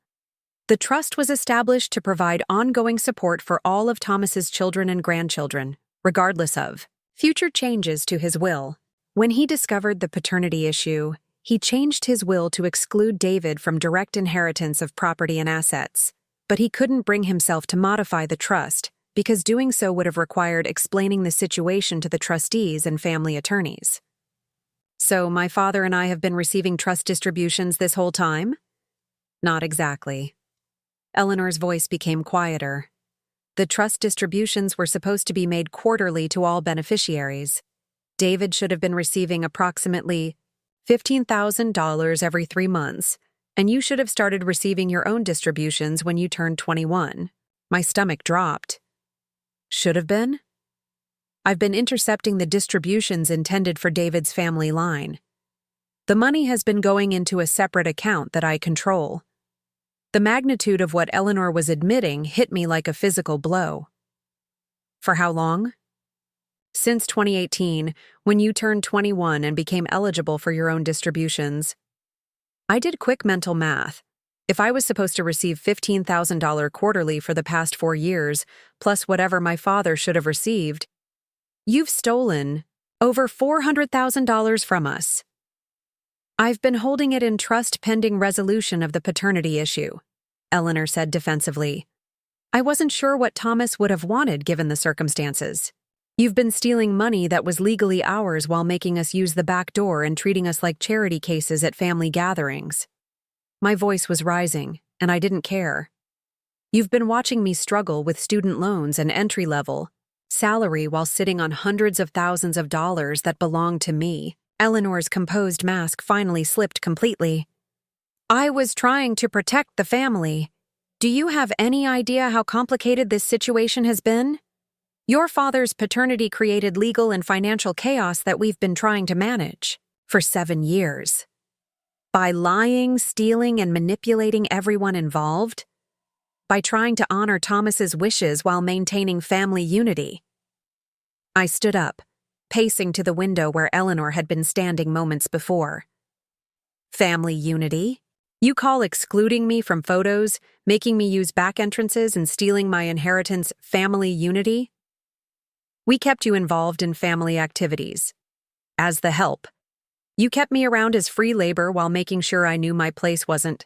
The trust was established to provide ongoing support for all of Thomas's children and grandchildren, regardless of future changes to his will. When he discovered the paternity issue, he changed his will to exclude David from direct inheritance of property and assets, but he couldn't bring himself to modify the trust because doing so would have required explaining the situation to the trustees and family attorneys. "So my father and I have been receiving trust distributions this whole time?" "Not exactly." Eleanor's voice became quieter. The trust distributions were supposed to be made quarterly to all beneficiaries. David should have been receiving approximately $15,000 every 3 months, and you should have started receiving your own distributions when you turned 21. My stomach dropped. Should have been? I've been intercepting the distributions intended for David's family line. The money has been going into a separate account that I control. The magnitude of what Eleanor was admitting hit me like a physical blow. For how long? Since 2018, when you turned 21 and became eligible for your own distributions. I did quick mental math. If I was supposed to receive $15,000 quarterly for the past 4 years, plus whatever my father should have received, you've stolen over $400,000 from us. I've been holding it in trust pending resolution of the paternity issue, Eleanor said defensively. I wasn't sure what Thomas would have wanted given the circumstances. You've been stealing money that was legally ours while making us use the back door and treating us like charity cases at family gatherings. My voice was rising, and I didn't care. You've been watching me struggle with student loans and entry-level salary while sitting on hundreds of thousands of dollars that belonged to me. Eleanor's composed mask finally slipped completely. I was trying to protect the family. Do you have any idea how complicated this situation has been? Your father's paternity created legal and financial chaos that we've been trying to manage for 7 years. By lying, stealing, and manipulating everyone involved. By trying to honor Thomas's wishes while maintaining family unity. I stood up, pacing to the window where Eleanor had been standing moments before. Family unity? You call excluding me from photos, making me use back entrances, and stealing my inheritance family unity? We kept you involved in family activities. As the help. You kept me around as free labor while making sure I knew my place wasn't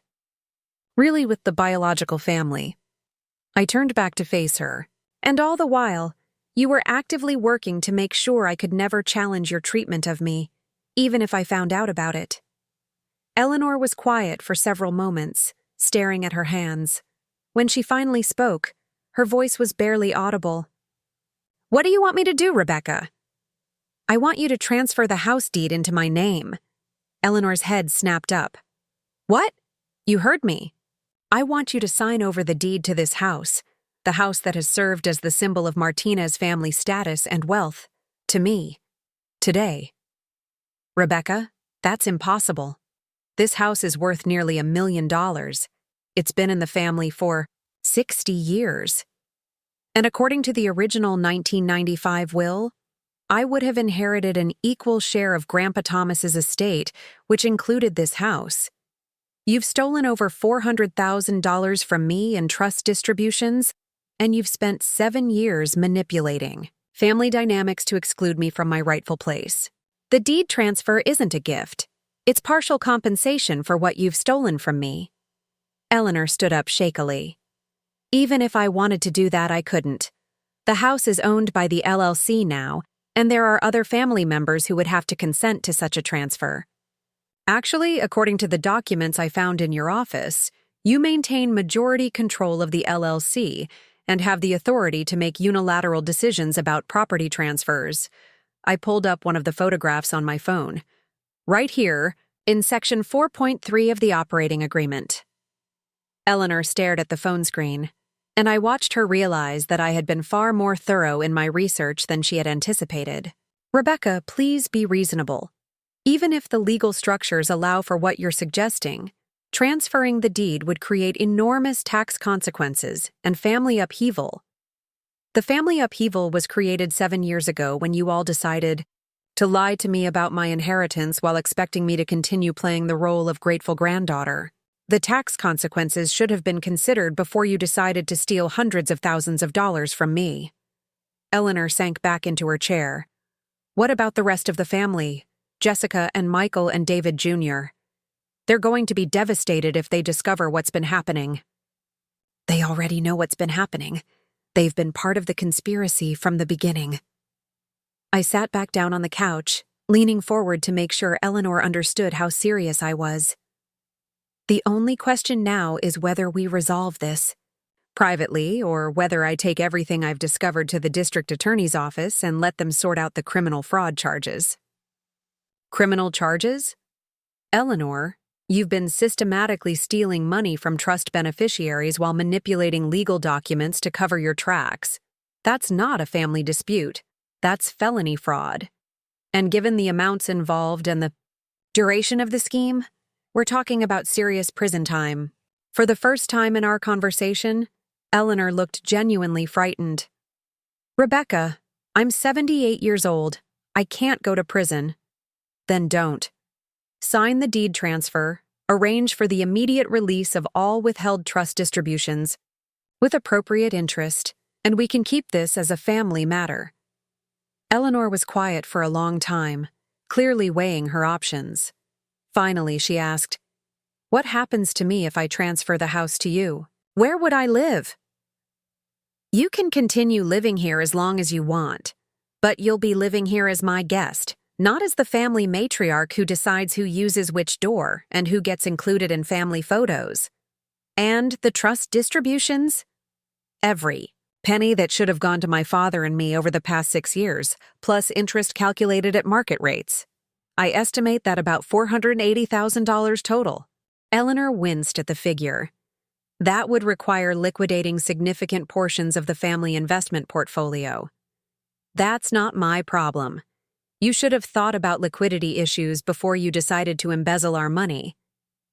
really with the biological family. I turned back to face her, and all the while, you were actively working to make sure I could never challenge your treatment of me, even if I found out about it. Eleanor was quiet for several moments, staring at her hands. When she finally spoke, her voice was barely audible. What do you want me to do, Rebecca? I want you to transfer the house deed into my name. Eleanor's head snapped up. What? You heard me. I want you to sign over the deed to this house, the house that has served as the symbol of Martinez's family status and wealth, to me. Today. Rebecca, that's impossible. This house is worth nearly $1 million. It's been in the family for 60 years. And according to the original 1995 will, I would have inherited an equal share of Grandpa Thomas's estate, which included this house. You've stolen over $400,000 from me in trust distributions, and you've spent 7 years manipulating family dynamics to exclude me from my rightful place. The deed transfer isn't a gift. It's partial compensation for what you've stolen from me. Eleanor stood up shakily. Even if I wanted to do that, I couldn't. The house is owned by the LLC now, and there are other family members who would have to consent to such a transfer. Actually, according to the documents I found in your office, you maintain majority control of the LLC and have the authority to make unilateral decisions about property transfers. I pulled up one of the photographs on my phone. Right here, in Section 4.3 of the operating agreement. Eleanor stared at the phone screen, and I watched her realize that I had been far more thorough in my research than she had anticipated. Rebecca, please be reasonable. Even if the legal structures allow for what you're suggesting, transferring the deed would create enormous tax consequences and family upheaval. The family upheaval was created 7 years ago when you all decided to lie to me about my inheritance while expecting me to continue playing the role of grateful granddaughter. The tax consequences should have been considered before you decided to steal hundreds of thousands of dollars from me. Eleanor sank back into her chair. What about the rest of the family? Jessica and Michael and David Jr. They're going to be devastated if they discover what's been happening. They already know what's been happening. They've been part of the conspiracy from the beginning. I sat back down on the couch, leaning forward to make sure Eleanor understood how serious I was. The only question now is whether we resolve this privately or whether I take everything I've discovered to the district attorney's office and let them sort out the criminal fraud charges. Criminal charges? Eleanor, You've been systematically stealing money from trust beneficiaries while manipulating legal documents to cover your tracks. That's not a family dispute. That's felony fraud. And given the amounts involved and the duration of the scheme, we're talking about serious prison time. For the first time in our conversation, Eleanor looked genuinely frightened. Rebecca, I'm 78 years old. I can't go to prison. Then don't. Sign the deed transfer, arrange for the immediate release of all withheld trust distributions, with appropriate interest, and we can keep this as a family matter. Eleanor was quiet for a long time, clearly weighing her options. Finally, she asked, "What happens to me if I transfer the house to you? Where would I live?" "You can continue living here as long as you want, but you'll be living here as my guest, not as the family matriarch who decides who uses which door and who gets included in family photos. And the trust distributions? Every penny that should have gone to my father and me over the past 6 years, plus interest calculated at market rates. I estimate that about $480,000 total." Eleanor winced at the figure. That would require liquidating significant portions of the family investment portfolio. That's not my problem. You should have thought about liquidity issues before you decided to embezzle our money.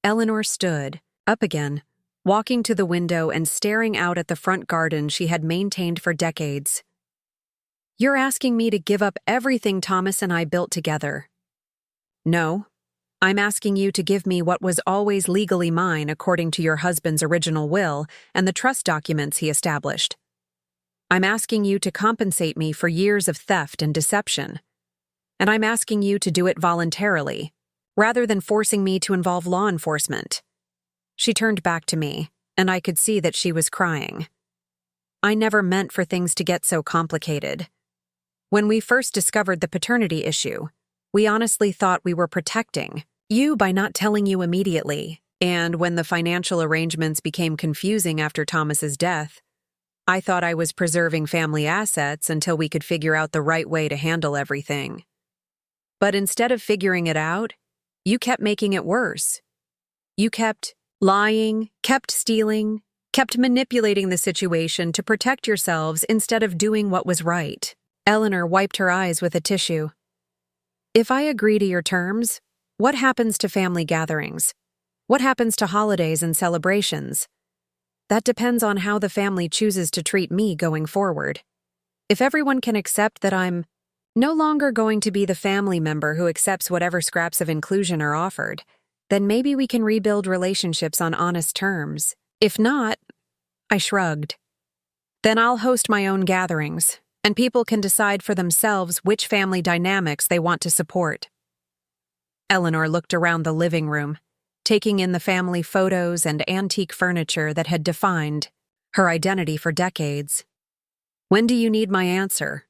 Eleanor stood, up again, walking to the window and staring out at the front garden she had maintained for decades. "You're asking me to give up everything Thomas and I built together." "No. I'm asking you to give me what was always legally mine according to your husband's original will and the trust documents he established. I'm asking you to compensate me for years of theft and deception. And I'm asking you to do it voluntarily, rather than forcing me to involve law enforcement." She turned back to me, and I could see that she was crying. "I never meant for things to get so complicated. When we first discovered the paternity issue, we honestly thought we were protecting you by not telling you immediately, and when the financial arrangements became confusing after Thomas's death, I thought I was preserving family assets until we could figure out the right way to handle everything. But instead of figuring it out, you kept making it worse. You kept lying, kept stealing, kept manipulating the situation to protect yourselves instead of doing what was right." Eleanor wiped her eyes with a tissue. "If I agree to your terms, what happens to family gatherings? What happens to holidays and celebrations? That depends on how the family chooses to treat me going forward. If everyone can accept that I'm no longer going to be the family member who accepts whatever scraps of inclusion are offered, then maybe we can rebuild relationships on honest terms. If not," I shrugged, "then I'll host my own gatherings, and people can decide for themselves which family dynamics they want to support." Eleanor looked around the living room, taking in the family photos and antique furniture that had defined her identity for decades. "When do you need my answer?"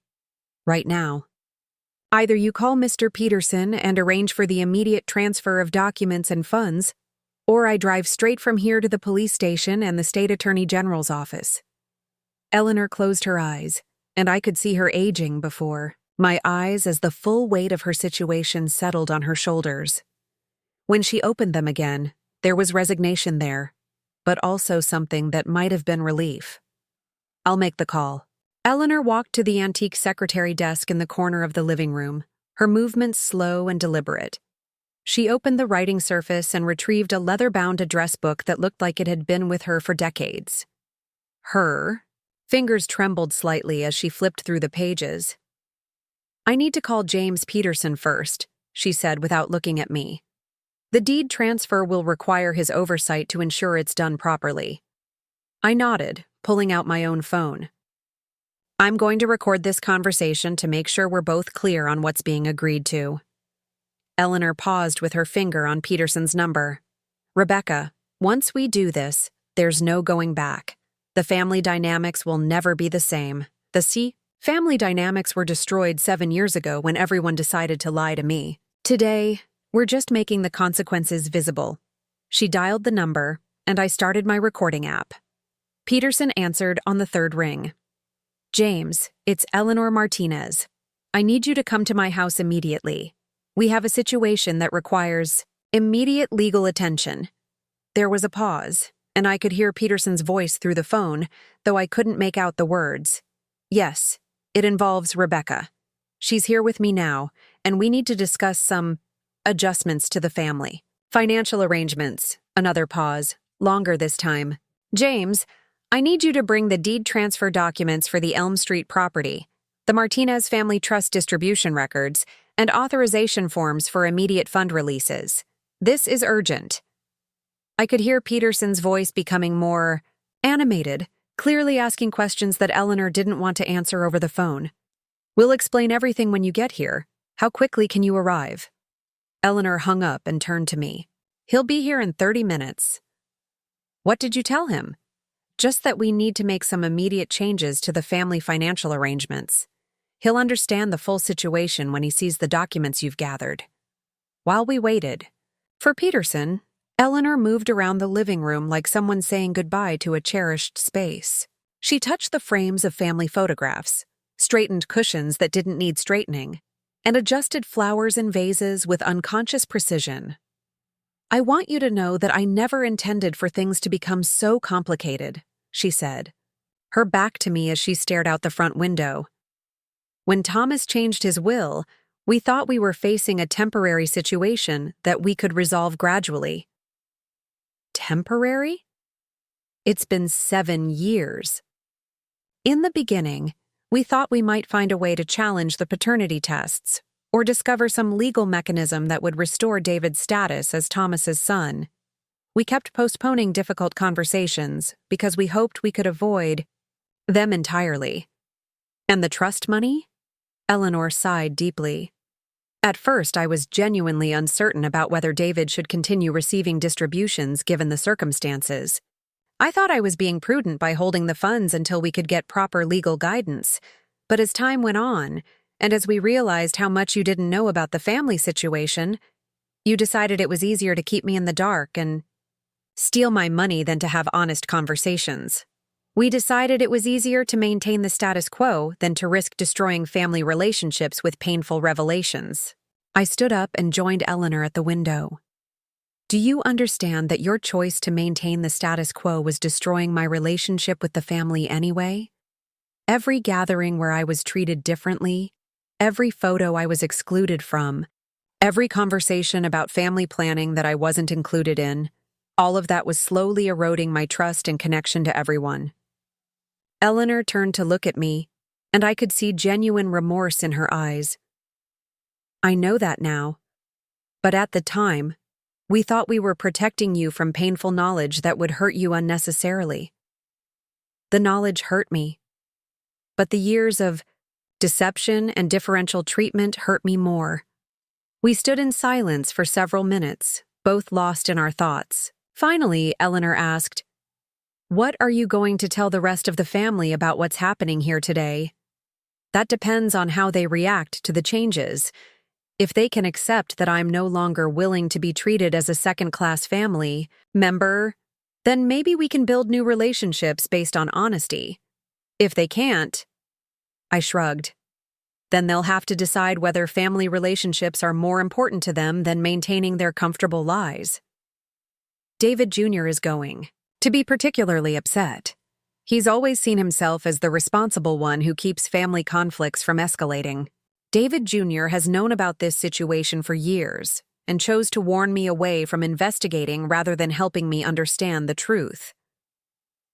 "Right now. Either you call Mr. Peterson and arrange for the immediate transfer of documents and funds, or I drive straight from here to the police station and the state attorney general's office." Eleanor closed her eyes, and I could see her aging before my eyes as the full weight of her situation settled on her shoulders. When she opened them again, there was resignation there, but also something that might have been relief. "I'll make the call." Eleanor walked to the antique secretary desk in the corner of the living room, her movements slow and deliberate. She opened the writing surface and retrieved a leather-bound address book that looked like it had been with her for decades. Her fingers trembled slightly as she flipped through the pages. "I need to call James Peterson first," she said without looking at me. "The deed transfer will require his oversight to ensure it's done properly." I nodded, pulling out my own phone. "I'm going to record this conversation to make sure we're both clear on what's being agreed to." Eleanor paused with her finger on Peterson's number. "Rebecca, once we do this, there's no going back. The family dynamics will never be the same. Family dynamics were destroyed 7 years ago when everyone decided to lie to me. Today, we're just making the consequences visible." She dialed the number, and I started my recording app. Peterson answered on the third ring. "James, it's Eleanor Martinez. I need you to come to my house immediately. We have a situation that requires Immediate legal attention. There was a pause, and I could hear Peterson's voice through the phone, though I couldn't make out the words. Yes, it involves Rebecca. She's here with me now, and we need to discuss some adjustments to the family. Financial arrangements. Another pause, longer this time. James, I need you to bring the deed transfer documents for the Elm Street property, the Martinez Family Trust distribution records, and authorization forms for immediate fund releases. This is urgent. I could hear Peterson's voice becoming more animated, clearly asking questions that Eleanor didn't want to answer over the phone. We'll explain everything when you get here. How quickly can you arrive? Eleanor hung up and turned to me. He'll be here in 30 minutes. What did you tell him? Just that we need to make some immediate changes to the family financial arrangements. He'll understand the full situation when he sees the documents you've gathered. While we waited, for Peterson, Eleanor moved around the living room like someone saying goodbye to a cherished space. She touched the frames of family photographs, straightened cushions that didn't need straightening, and adjusted flowers in vases with unconscious precision. I want you to know that I never intended for things to become so complicated, she said, her back to me as she stared out the front window. When Thomas changed his will, we thought we were facing a temporary situation that we could resolve gradually. Temporary? It's been 7 years. In the beginning, we thought we might find a way to challenge the paternity tests or discover some legal mechanism that would restore David's status as Thomas's son. We kept postponing difficult conversations because we hoped we could avoid them entirely. And the trust money? Eleanor sighed deeply. At first, I was genuinely uncertain about whether David should continue receiving distributions given the circumstances. I thought I was being prudent by holding the funds until we could get proper legal guidance. But as time went on, and as we realized how much you didn't know about the family situation, you decided it was easier to keep me in the dark and steal my money than to have honest conversations. We decided it was easier to maintain the status quo than to risk destroying family relationships with painful revelations. I stood up and joined Eleanor at the window. Do you understand that your choice to maintain the status quo was destroying my relationship with the family anyway? Every gathering where I was treated differently, every photo I was excluded from, every conversation about family planning that I wasn't included in, all of that was slowly eroding my trust and connection to everyone. Eleanor turned to look at me, and I could see genuine remorse in her eyes. I know that now. But at the time, we thought we were protecting you from painful knowledge that would hurt you unnecessarily. The knowledge hurt me. But the years of deception and differential treatment hurt me more. We stood in silence for several minutes, both lost in our thoughts. Finally, Eleanor asked, "What are you going to tell the rest of the family about what's happening here today?" That depends on how they react to the changes. If they can accept that I'm no longer willing to be treated as a second-class family member, then maybe we can build new relationships based on honesty. If they can't, I shrugged. Then they'll have to decide whether family relationships are more important to them than maintaining their comfortable lives. David Jr. is going to be particularly upset. He's always seen himself as the responsible one who keeps family conflicts from escalating. David Jr. has known about this situation for years and chose to warn me away from investigating rather than helping me understand the truth.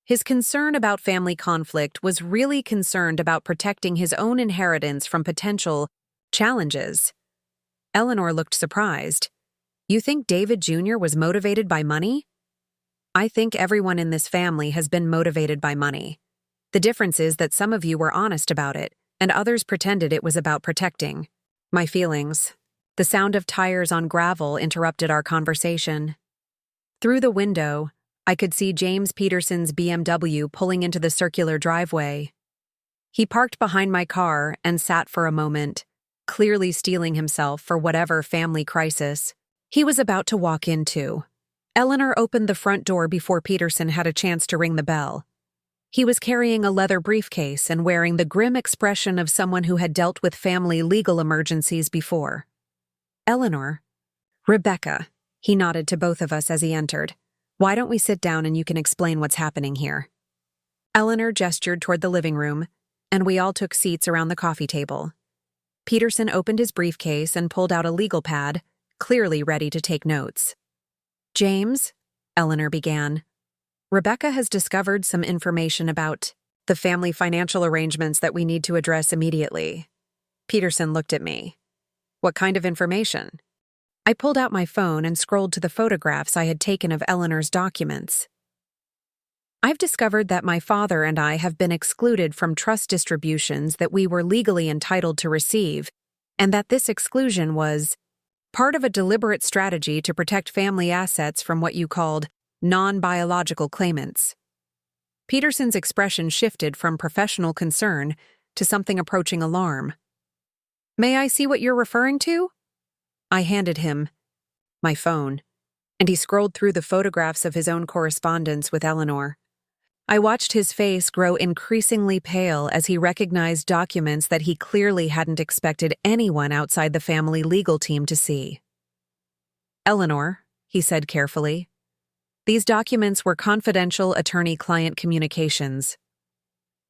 His concern about family conflict was really concerned about protecting his own inheritance from potential challenges. Eleanor looked surprised. You think David Jr. was motivated by money? I think everyone in this family has been motivated by money. The difference is that some of you were honest about it, and others pretended it was about protecting my feelings. The sound of tires on gravel interrupted our conversation. Through the window, I could see James Peterson's BMW pulling into the circular driveway. He parked behind my car and sat for a moment, clearly steeling himself for whatever family crisis he was about to walk into. Eleanor opened the front door before Peterson had a chance to ring the bell. He was carrying a leather briefcase and wearing the grim expression of someone who had dealt with family legal emergencies before. Eleanor, Rebecca, He nodded to both of us as he entered. "Why don't we sit down and you can explain what's happening here?" Eleanor gestured toward the living room, and we all took seats around the coffee table. Peterson opened his briefcase and pulled out a legal pad, clearly ready to take notes. "James," Eleanor began, "Rebecca has discovered some information about the family financial arrangements that we need to address immediately." Peterson looked at me. "What kind of information?" I pulled out my phone and scrolled to the photographs I had taken of Eleanor's documents. "I've discovered that my father and I have been excluded from trust distributions that we were legally entitled to receive, and that this exclusion was part of a deliberate strategy to protect family assets from what you called non-biological claimants." Peterson's expression shifted from professional concern to something approaching alarm. "May I see what you're referring to?" I handed him my phone, and he scrolled through the photographs of his own correspondence with Eleanor. I watched his face grow increasingly pale as he recognized documents that he clearly hadn't expected anyone outside the family legal team to see. "Eleanor," he said carefully, "these documents were confidential attorney-client communications."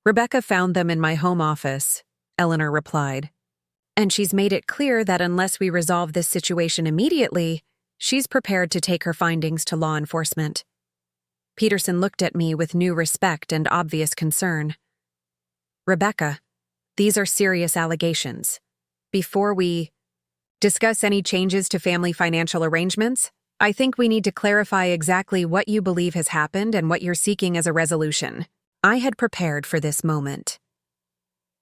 "Rebecca found them in my home office," Eleanor replied. "And she's made it clear that unless we resolve this situation immediately, she's prepared to take her findings to law enforcement." Peterson looked at me with new respect and obvious concern. "Rebecca, these are serious allegations. Before we discuss any changes to family financial arrangements, I think we need to clarify exactly what you believe has happened and what you're seeking as a resolution." I had prepared for this moment.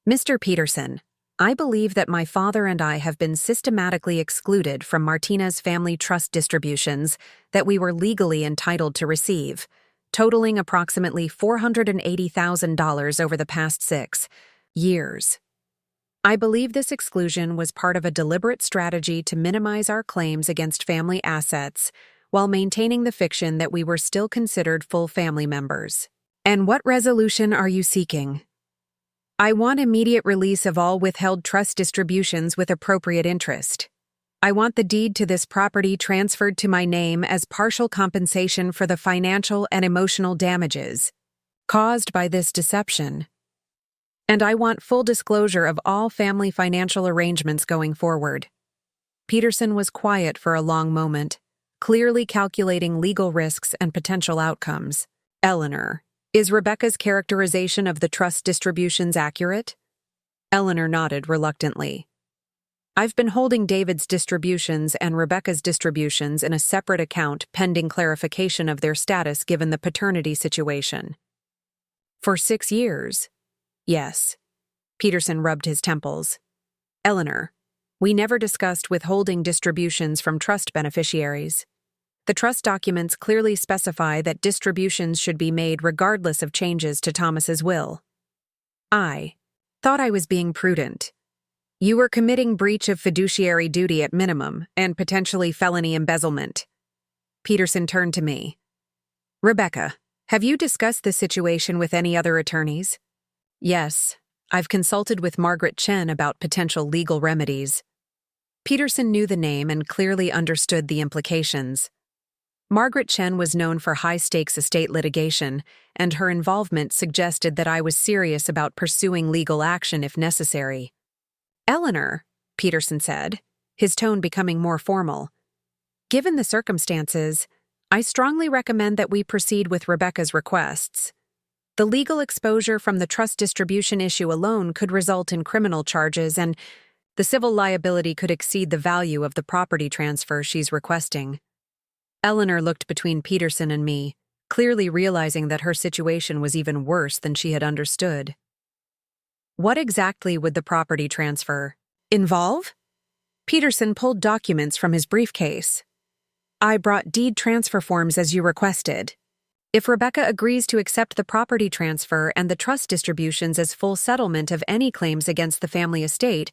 "Mr. Peterson, I believe that my father and I have been systematically excluded from Martina's family trust distributions that we were legally entitled to receive, totaling approximately $480,000 over the past 6 years. I believe this exclusion was part of a deliberate strategy to minimize our claims against family assets while maintaining the fiction that we were still considered full family members." "And what resolution are you seeking?" "I want immediate release of all withheld trust distributions with appropriate interest. I want the deed to this property transferred to my name as partial compensation for the financial and emotional damages caused by this deception. And I want full disclosure of all family financial arrangements going forward." Peterson was quiet for a long moment, clearly calculating legal risks and potential outcomes. "Eleanor, is Rebecca's characterization of the trust distributions accurate?" Eleanor nodded reluctantly. "I've been holding David's distributions and Rebecca's distributions in a separate account pending clarification of their status given the paternity situation." "For 6 years?" "Yes." Peterson rubbed his temples. "Eleanor, we never discussed withholding distributions from trust beneficiaries. The trust documents clearly specify that distributions should be made regardless of changes to Thomas's will." "I thought I was being prudent. You were committing breach of fiduciary duty at minimum and potentially felony embezzlement." Peterson turned to me. "Rebecca, have you discussed this situation with any other attorneys?" "Yes, I've consulted with Margaret Chen about potential legal remedies." Peterson knew the name and clearly understood the implications. Margaret Chen was known for high-stakes estate litigation, and her involvement suggested that I was serious about pursuing legal action if necessary. "Eleanor," Peterson said, his tone becoming more formal, "given the circumstances, I strongly recommend that we proceed with Rebecca's requests. The legal exposure from the trust distribution issue alone could result in criminal charges, and the civil liability could exceed the value of the property transfer she's requesting." Eleanor looked between Peterson and me, clearly realizing that her situation was even worse than she had understood. "What exactly would the property transfer involve?" Peterson pulled documents from his briefcase. "I brought deed transfer forms as you requested. If Rebecca agrees to accept the property transfer and the trust distributions as full settlement of any claims against the family estate,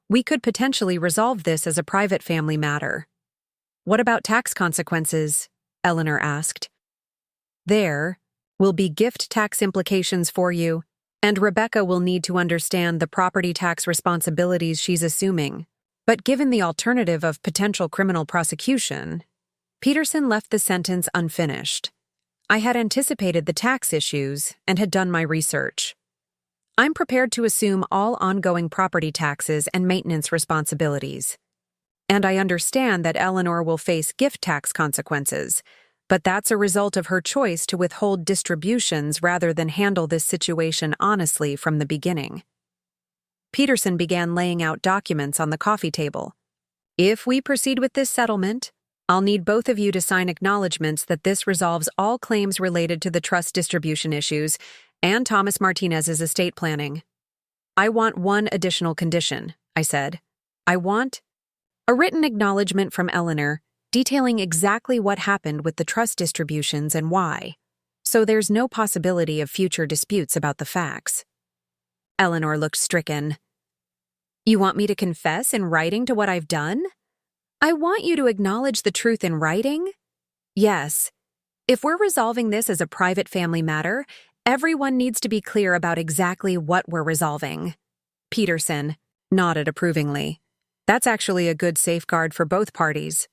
we could potentially resolve this as a private family matter." "What about tax consequences?" Eleanor asked. "There will be gift tax implications for you, and Rebecca will need to understand the property tax responsibilities she's assuming. But given the alternative of potential criminal prosecution, Peterson left the sentence unfinished. I had anticipated the tax issues and had done my research. I'm prepared to assume all ongoing property taxes and maintenance responsibilities. And I understand that Eleanor will face gift tax consequences, but that's a result of her choice to withhold distributions rather than handle this situation honestly from the beginning. Peterson began laying out documents on the coffee table. If we proceed with this settlement, I'll need both of you to sign acknowledgments that this resolves all claims related to the trust distribution issues and Thomas Martinez's estate planning. I want one additional condition, I said. I want a written acknowledgement from Eleanor detailing exactly what happened with the trust distributions and why, so there's no possibility of future disputes about the facts. Eleanor looked stricken. You want me to confess in writing to what I've done? I want you to acknowledge the truth in writing? Yes. If we're resolving this as a private family matter, everyone needs to be clear about exactly what we're resolving. Peterson nodded approvingly. That's actually a good safeguard for both parties.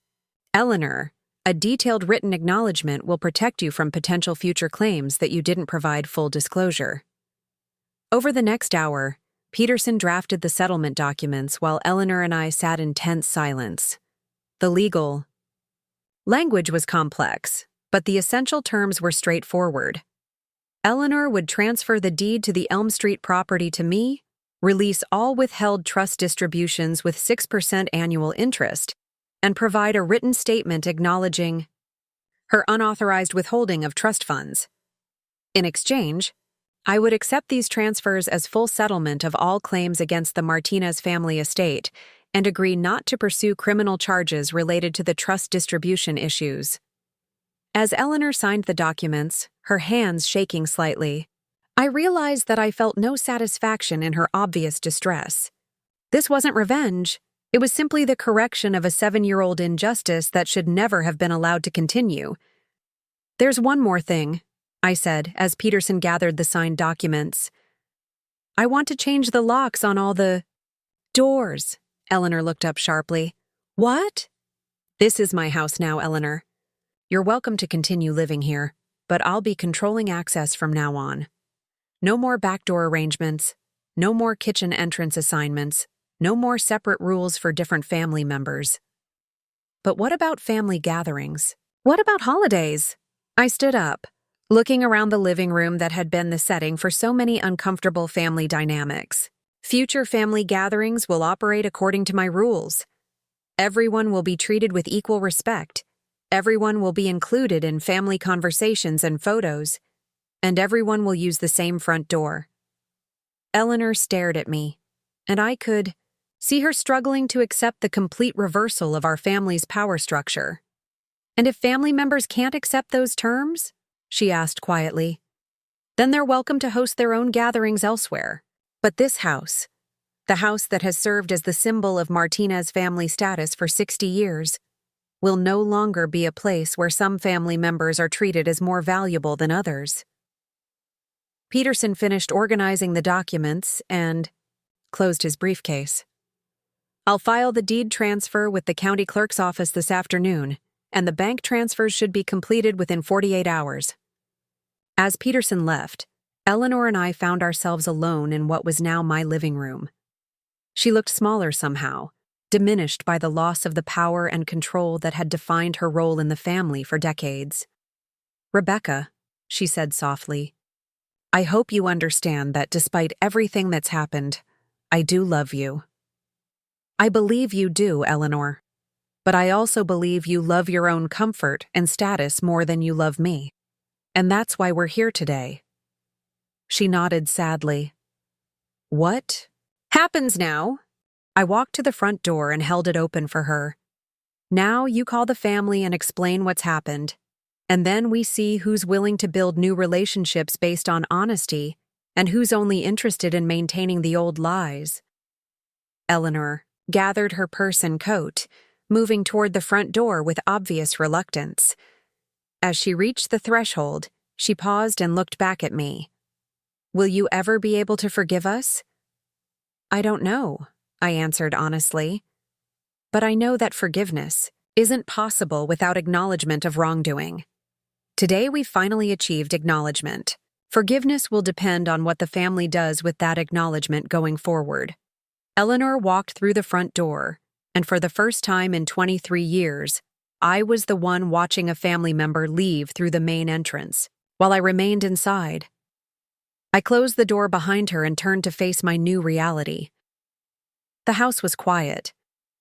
Eleanor, a detailed written acknowledgement will protect you from potential future claims that you didn't provide full disclosure. Over the next hour, Peterson drafted the settlement documents while Eleanor and I sat in tense silence. The legal language was complex, but the essential terms were straightforward. Eleanor would transfer the deed to the Elm Street property to me, release all withheld trust distributions with 6% annual interest, and provide a written statement acknowledging her unauthorized withholding of trust funds. In exchange, I would accept these transfers as full settlement of all claims against the Martinez family estate and agree not to pursue criminal charges related to the trust distribution issues. As Eleanor signed the documents, her hands shaking slightly, I realized that I felt no satisfaction in her obvious distress. This wasn't revenge. It was simply the correction of a 7-year-old injustice that should never have been allowed to continue. There's one more thing, I said as Peterson gathered the signed documents. I want to change the locks on all the doors. Eleanor looked up sharply. What? This is my house now, Eleanor. You're welcome to continue living here, but I'll be controlling access from now on. No more backdoor arrangements, no more kitchen entrance assignments, no more separate rules for different family members. But what about family gatherings? What about holidays? I stood up, looking around the living room that had been the setting for so many uncomfortable family dynamics. Future family gatherings will operate according to my rules. Everyone will be treated with equal respect. Everyone will be included in family conversations and photos. And everyone will use the same front door. Eleanor stared at me, and I could see her struggling to accept the complete reversal of our family's power structure. And if family members can't accept those terms, she asked quietly, then they're welcome to host their own gatherings elsewhere. But this house, the house that has served as the symbol of Martinez family status for 60 years, will no longer be a place where some family members are treated as more valuable than others. Peterson finished organizing the documents and closed his briefcase. I'll file the deed transfer with the county clerk's office this afternoon, and the bank transfers should be completed within 48 hours. As Peterson left, Eleanor and I found ourselves alone in what was now my living room. She looked smaller somehow, diminished by the loss of the power and control that had defined her role in the family for decades. Rebecca, she said softly, I hope you understand that despite everything that's happened, I do love you. I believe you do, Eleanor. But I also believe you love your own comfort and status more than you love me. And that's why we're here today. She nodded sadly. What happens now? I walked to the front door and held it open for her. Now you call the family and explain what's happened. And then we see who's willing to build new relationships based on honesty and who's only interested in maintaining the old lies. Eleanor gathered her purse and coat, moving toward the front door with obvious reluctance. As she reached the threshold, she paused and looked back at me. Will you ever be able to forgive us? I don't know, I answered honestly. But I know that forgiveness isn't possible without acknowledgement of wrongdoing. Today we finally achieved acknowledgement. Forgiveness will depend on what the family does with that acknowledgement going forward. Eleanor walked through the front door, and for the first time in 23 years, I was the one watching a family member leave through the main entrance, while I remained inside. I closed the door behind her and turned to face my new reality. The house was quiet,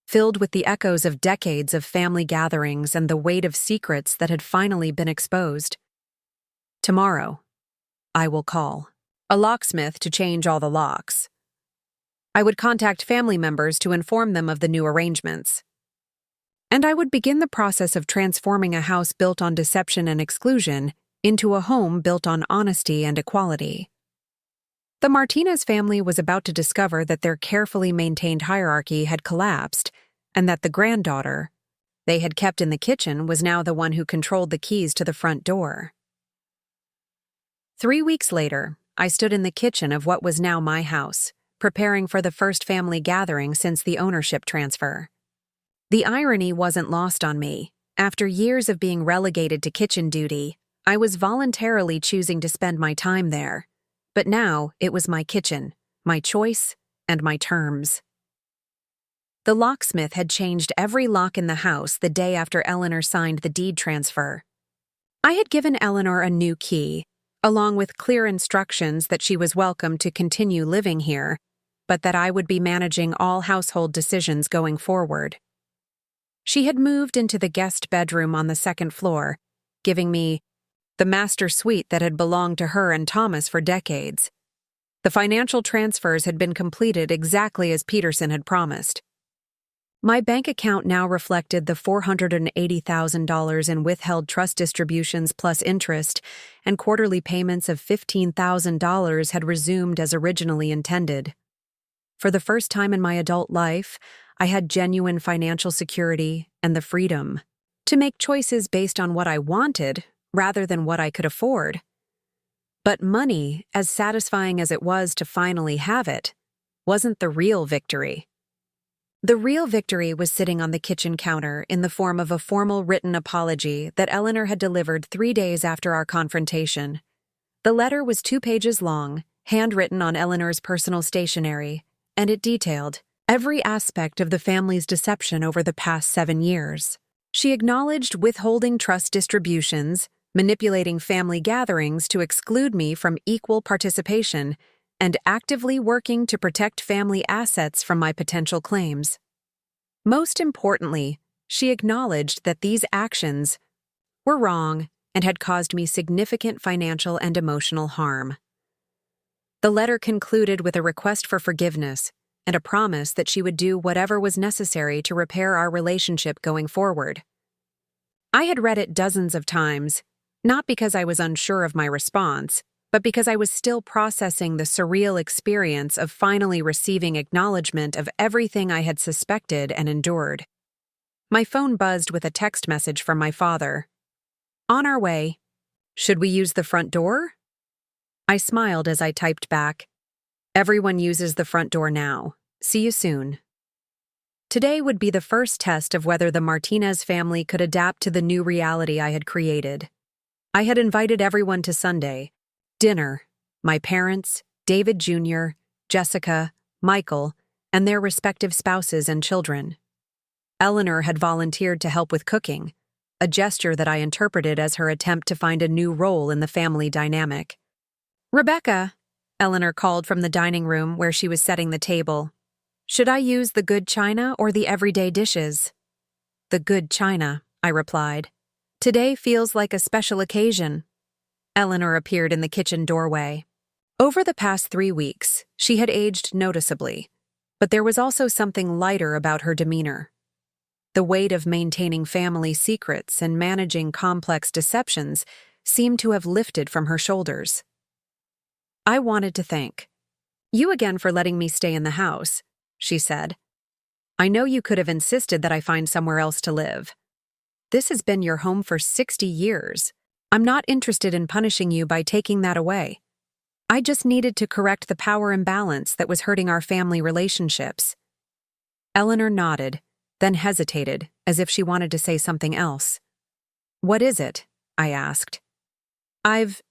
filled with the echoes of decades of family gatherings and the weight of secrets that had finally been exposed. Tomorrow, I will call a locksmith to change all the locks. I would contact family members to inform them of the new arrangements. And I would begin the process of transforming a house built on deception and exclusion into a home built on honesty and equality. The Martinez family was about to discover that their carefully maintained hierarchy had collapsed and that the granddaughter they had kept in the kitchen was now the one who controlled the keys to the front door. 3 weeks later, I stood in the kitchen of what was now my house, preparing for the first family gathering since the ownership transfer. The irony wasn't lost on me. After years of being relegated to kitchen duty, I was voluntarily choosing to spend my time there. But now it was my kitchen, my choice, and my terms. The locksmith had changed every lock in the house the day after Eleanor signed the deed transfer. I had given Eleanor a new key, along with clear instructions that she was welcome to continue living here, but that I would be managing all household decisions going forward. She had moved into the guest bedroom on the second floor, giving me the master suite that had belonged to her and Thomas for decades. The financial transfers had been completed exactly as Peterson had promised. My bank account now reflected the $480,000 in withheld trust distributions plus interest, and quarterly payments of $15,000 had resumed as originally intended. For the first time in my adult life, I had genuine financial security and the freedom to make choices based on what I wanted rather than what I could afford. But money, as satisfying as it was to finally have it, wasn't the real victory. The real victory was sitting on the kitchen counter in the form of a formal written apology that Eleanor had delivered 3 days after our confrontation. The letter was 2 pages long, handwritten on Eleanor's personal stationery, and it detailed every aspect of the family's deception over the past 7 years. She acknowledged withholding trust distributions, manipulating family gatherings to exclude me from equal participation, and actively working to protect family assets from my potential claims. Most importantly, she acknowledged that these actions were wrong and had caused me significant financial and emotional harm. The letter concluded with a request for forgiveness and a promise that she would do whatever was necessary to repair our relationship going forward. I had read it dozens of times, not because I was unsure of my response, but because I was still processing the surreal experience of finally receiving acknowledgement of everything I had suspected and endured. My phone buzzed with a text message from my father. "On our way. Should we use the front door?" I smiled as I typed back, "Everyone uses the front door now. See you soon." Today would be the first test of whether the Martinez family could adapt to the new reality I had created. I had invited everyone to Sunday dinner, my parents, David Jr., Jessica, Michael, and their respective spouses and children. Eleanor had volunteered to help with cooking, a gesture that I interpreted as her attempt to find a new role in the family dynamic. "Rebecca," Eleanor called from the dining room where she was setting the table. "Should I use the good china or the everyday dishes?" "The good china," I replied. "Today feels like a special occasion." Eleanor appeared in the kitchen doorway. Over the past 3 weeks, she had aged noticeably, but there was also something lighter about her demeanor. The weight of maintaining family secrets and managing complex deceptions seemed to have lifted from her shoulders. "I wanted to thank you again for letting me stay in the house," she said. "I know you could have insisted that I find somewhere else to live. This has been your home for 60 years. I'm not interested in punishing you by taking that away. I just needed to correct the power imbalance that was hurting our family relationships." Eleanor nodded, then hesitated as if she wanted to say something else. "What is it?" I asked. "I've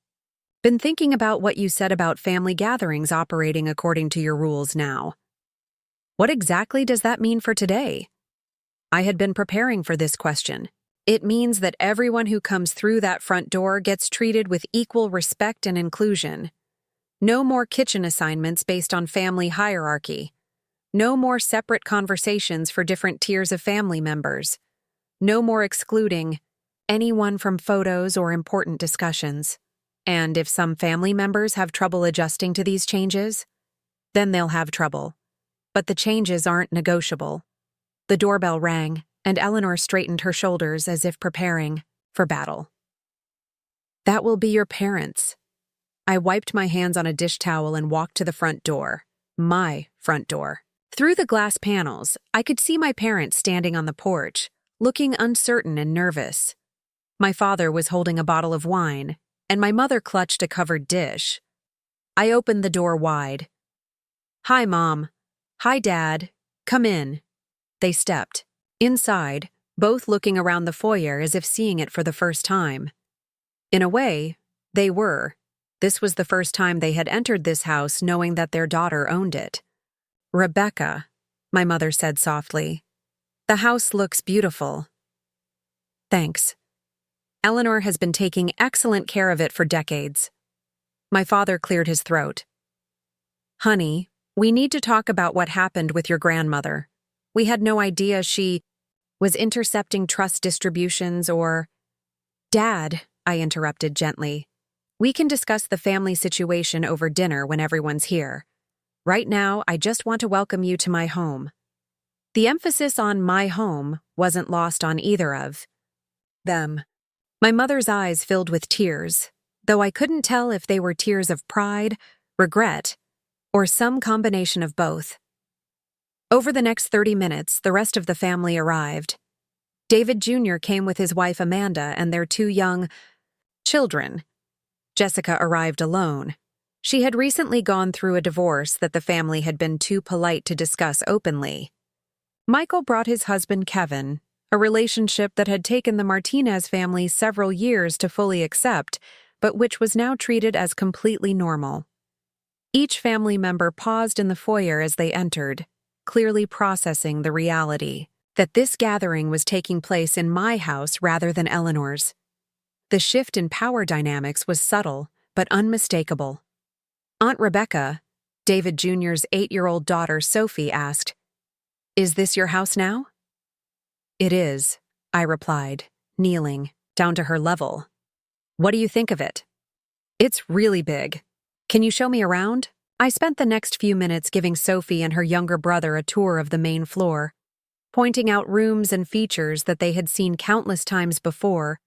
been thinking about what you said about family gatherings operating according to your rules now. What exactly does that mean for today?" I had been preparing for this question. It means that everyone who comes through that front door gets treated with equal respect and inclusion. No more kitchen assignments based on family hierarchy. No more separate conversations for different tiers of family members. No more excluding anyone from photos or important discussions. And if some family members have trouble adjusting to these changes, then they'll have trouble. But the changes aren't negotiable. The doorbell rang, and Eleanor straightened her shoulders as if preparing for battle. "That will be your parents." I wiped my hands on a dish towel and walked to the front door. My front door. Through the glass panels, I could see my parents standing on the porch, looking uncertain and nervous. My father was holding a bottle of wine, and my mother clutched a covered dish. I opened the door wide. "Hi, Mom. Hi, Dad. Come in." They stepped. Inside, both looking around the foyer as if seeing it for the first time. In a way, they were. This was the first time they had entered this house knowing that their daughter owned it. "Rebecca," my mother said softly. "The house looks beautiful." "Thanks. Eleanor has been taking excellent care of it for decades." My father cleared his throat. "Honey, we need to talk about what happened with your grandmother. We had no idea she was intercepting trust distributions or—" "Dad," I interrupted gently. "We can discuss the family situation over dinner when everyone's here. Right now, I just want to welcome you to my home." The emphasis on "my home" wasn't lost on either of them. My mother's eyes filled with tears, though I couldn't tell if they were tears of pride, regret, or some combination of both. Over the next 30 minutes, the rest of the family arrived. David Jr. came with his wife Amanda and their 2 young children. Jessica arrived alone. She had recently gone through a divorce that the family had been too polite to discuss openly. Michael brought his husband Kevin, a relationship that had taken the Martinez family several years to fully accept, but which was now treated as completely normal. Each family member paused in the foyer as they entered, clearly processing the reality that this gathering was taking place in my house rather than Eleanor's. The shift in power dynamics was subtle, but unmistakable. Aunt Rebecca, David Jr.'s 8-year-old daughter Sophie, asked, "Is this your house now?" "It is," I replied, kneeling, down to her level. "What do you think of it?" "It's really big. Can you show me around?" I spent the next few minutes giving Sophie and her younger brother a tour of the main floor, pointing out rooms and features that they had seen countless times before,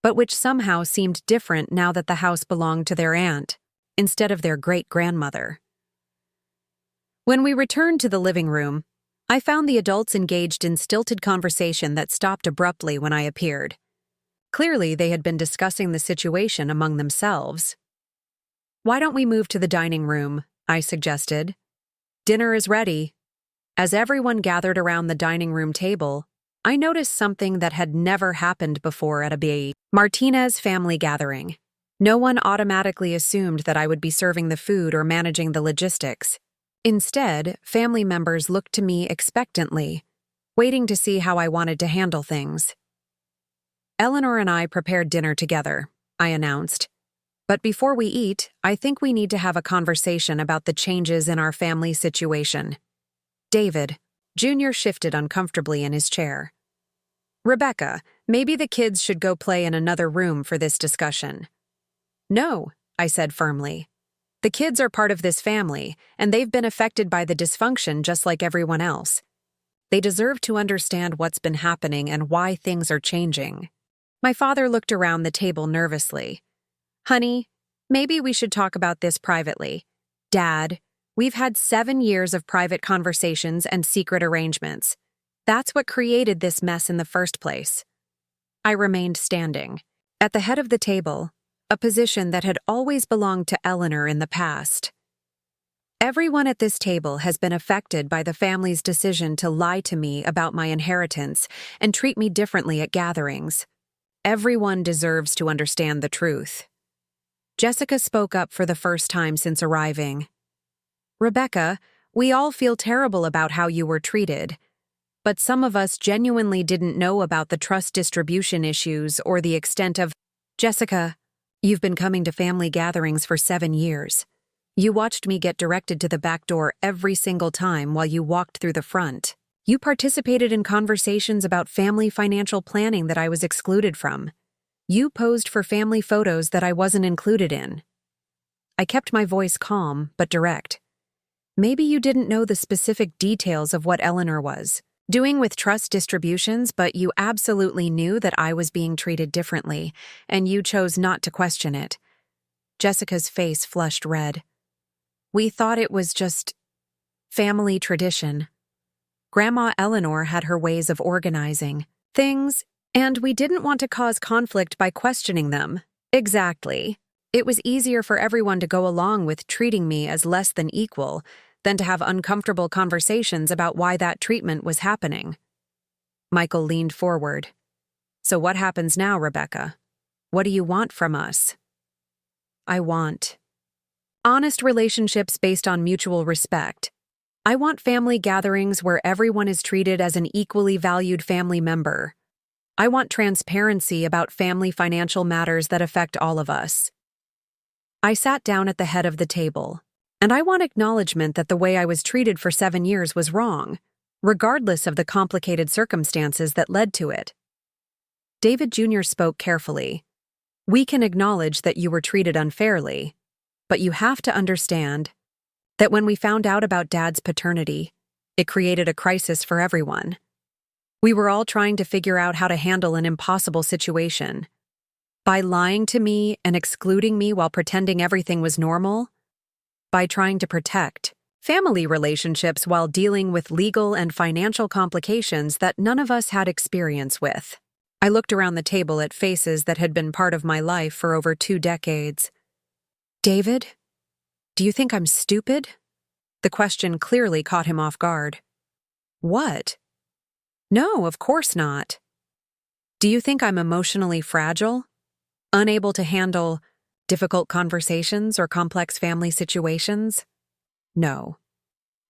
but which somehow seemed different now that the house belonged to their aunt, instead of their great-grandmother. When we returned to the living room, I found the adults engaged in stilted conversation that stopped abruptly when I appeared. Clearly, they had been discussing the situation among themselves. "Why don't we move to the dining room?" I suggested. "Dinner is ready." As everyone gathered around the dining room table, I noticed something that had never happened before at a Martinez family gathering. No one automatically assumed that I would be serving the food or managing the logistics. Instead, family members looked to me expectantly, waiting to see how I wanted to handle things. "Eleanor and I prepared dinner together," I announced. "But before we eat, I think we need to have a conversation about the changes in our family situation." David Jr. shifted uncomfortably in his chair. "Rebecca, maybe the kids should go play in another room for this discussion." "No," I said firmly. "The kids are part of this family, and they've been affected by the dysfunction just like everyone else. They deserve to understand what's been happening and why things are changing." My father looked around the table nervously. "Honey, maybe we should talk about this privately. Dad, we've had 7 years of private conversations and secret arrangements. That's what created this mess in the first place." I remained standing, at the head of the table, a position that had always belonged to Eleanor in the past. Everyone at this table has been affected by the family's decision to lie to me about my inheritance and treat me differently at gatherings. Everyone deserves to understand the truth. Jessica spoke up for the first time since arriving. Rebecca, we all feel terrible about how you were treated, but some of us genuinely didn't know about the trust distribution issues or the extent of— Jessica, you've been coming to family gatherings for 7 years. You watched me get directed to the back door every single time while you walked through the front. You participated in conversations about family financial planning that I was excluded from. You posed for family photos that I wasn't included in. I kept my voice calm but direct. Maybe you didn't know the specific details of what Eleanor was doing with trust distributions, but you absolutely knew that I was being treated differently, and you chose not to question it. Jessica's face flushed red. We thought it was just family tradition. Grandma Eleanor had her ways of organizing things, and we didn't want to cause conflict by questioning them. Exactly. It was easier for everyone to go along with treating me as less than equal than to have uncomfortable conversations about why that treatment was happening. Michael leaned forward. So what happens now, Rebecca? What do you want from us? I want honest relationships based on mutual respect. I want family gatherings where everyone is treated as an equally valued family member. I want transparency about family financial matters that affect all of us. I sat down at the head of the table, and I want acknowledgement that the way I was treated for 7 years was wrong, regardless of the complicated circumstances that led to it. David Jr. spoke carefully. We can acknowledge that you were treated unfairly, but you have to understand that when we found out about Dad's paternity, it created a crisis for everyone. We were all trying to figure out how to handle an impossible situation. By lying to me and excluding me while pretending everything was normal, by trying to protect family relationships while dealing with legal and financial complications that none of us had experience with. I looked around the table at faces that had been part of my life for over 2 decades. David, do you think I'm stupid? The question clearly caught him off guard. What? No, of course not. Do you think I'm emotionally fragile? Unable to handle difficult conversations or complex family situations? No.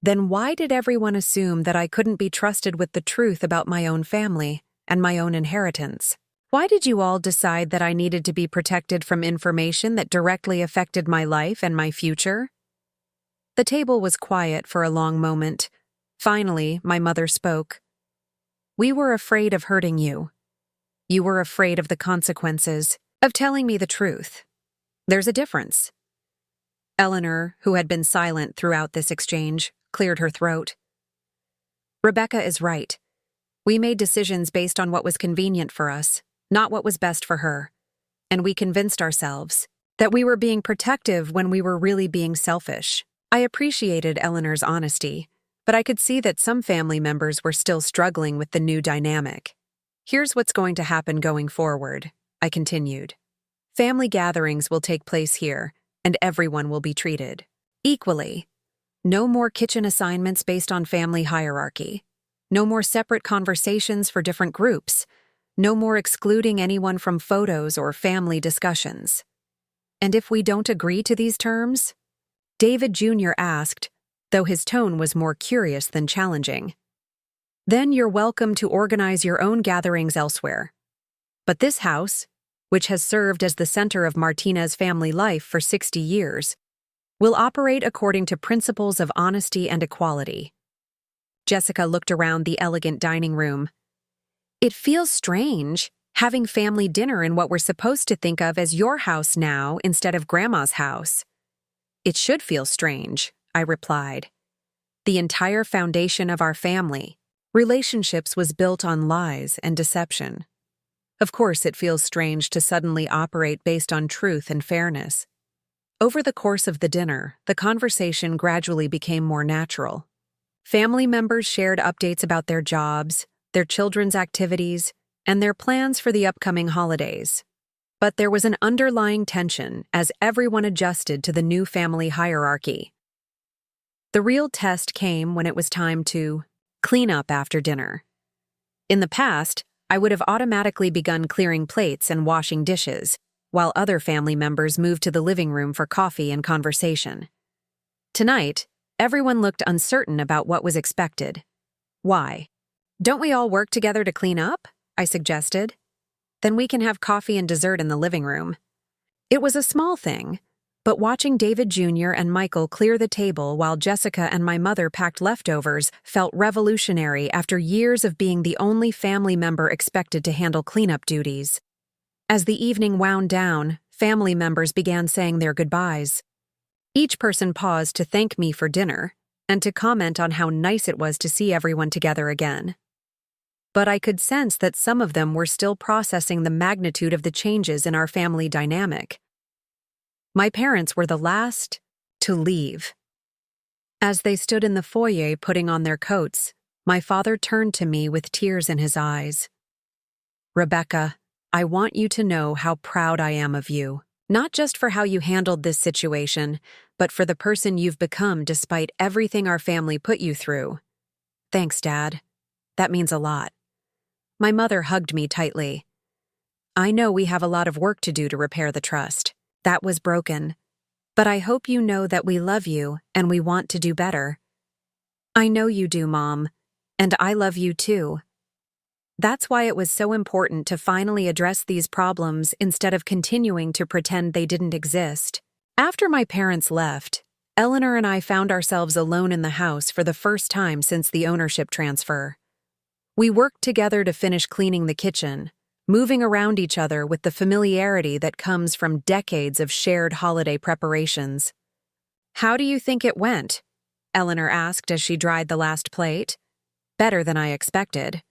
Then why did everyone assume that I couldn't be trusted with the truth about my own family and my own inheritance? Why did you all decide that I needed to be protected from information that directly affected my life and my future? The table was quiet for a long moment. Finally, my mother spoke. We were afraid of hurting you. You were afraid of the consequences of telling me the truth. There's a difference. Eleanor, who had been silent throughout this exchange, cleared her throat. Rebecca is right. We made decisions based on what was convenient for us, not what was best for her. And we convinced ourselves that we were being protective when we were really being selfish. I appreciated Eleanor's honesty, but I could see that some family members were still struggling with the new dynamic. Here's what's going to happen going forward, I continued. Family gatherings will take place here, and everyone will be treated equally. No more kitchen assignments based on family hierarchy. No more separate conversations for different groups. No more excluding anyone from photos or family discussions. And if we don't agree to these terms? David Jr. asked, though his tone was more curious than challenging. Then you're welcome to organize your own gatherings elsewhere. But this house, which has served as the center of Martinez family life for 60 years, will operate according to principles of honesty and equality. Jessica looked around the elegant dining room. It feels strange, having family dinner in what we're supposed to think of as your house now instead of Grandma's house. It should feel strange, I replied. The entire foundation of our family, relationships, was built on lies and deception. Of course, it feels strange to suddenly operate based on truth and fairness. Over the course of the dinner, the conversation gradually became more natural. Family members shared updates about their jobs, their children's activities, and their plans for the upcoming holidays. But there was an underlying tension as everyone adjusted to the new family hierarchy. The real test came when it was time to clean up after dinner. In the past, I would have automatically begun clearing plates and washing dishes, while other family members moved to the living room for coffee and conversation. Tonight, everyone looked uncertain about what was expected. Why? Don't we all work together to clean up? I suggested. Then we can have coffee and dessert in the living room. It was a small thing, but watching David Jr. and Michael clear the table while Jessica and my mother packed leftovers felt revolutionary after years of being the only family member expected to handle cleanup duties. As the evening wound down, family members began saying their goodbyes. Each person paused to thank me for dinner and to comment on how nice it was to see everyone together again. But I could sense that some of them were still processing the magnitude of the changes in our family dynamic. My parents were the last to leave. As they stood in the foyer putting on their coats, my father turned to me with tears in his eyes. "Rebecca, I want you to know how proud I am of you, not just for how you handled this situation, but for the person you've become despite everything our family put you through." "Thanks, Dad. That means a lot." My mother hugged me tightly. "I know we have a lot of work to do to repair the trust. That was broken. But I hope you know that we love you and we want to do better." "I know you do, Mom. And I love you too." That's why it was so important to finally address these problems instead of continuing to pretend they didn't exist. After my parents left, Eleanor and I found ourselves alone in the house for the first time since the ownership transfer. We worked together to finish cleaning the kitchen, moving around each other with the familiarity that comes from decades of shared holiday preparations. "How do you think it went?" Eleanor asked as she dried the last plate. "Better than I expected."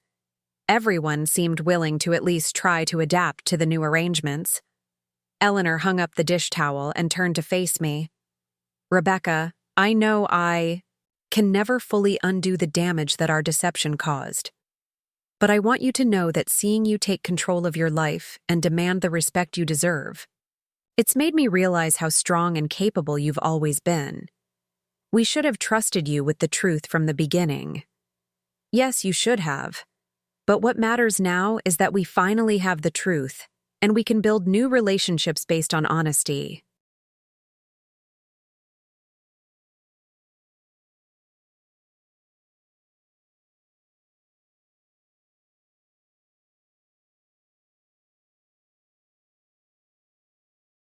Everyone seemed willing to at least try to adapt to the new arrangements. Eleanor hung up the dish towel and turned to face me. "Rebecca, I know I can never fully undo the damage that our deception caused. But I want you to know that seeing you take control of your life and demand the respect you deserve, it's made me realize how strong and capable you've always been. We should have trusted you with the truth from the beginning. Yes, you should have. But what matters now is that we finally have the truth, and we can build new relationships based on honesty.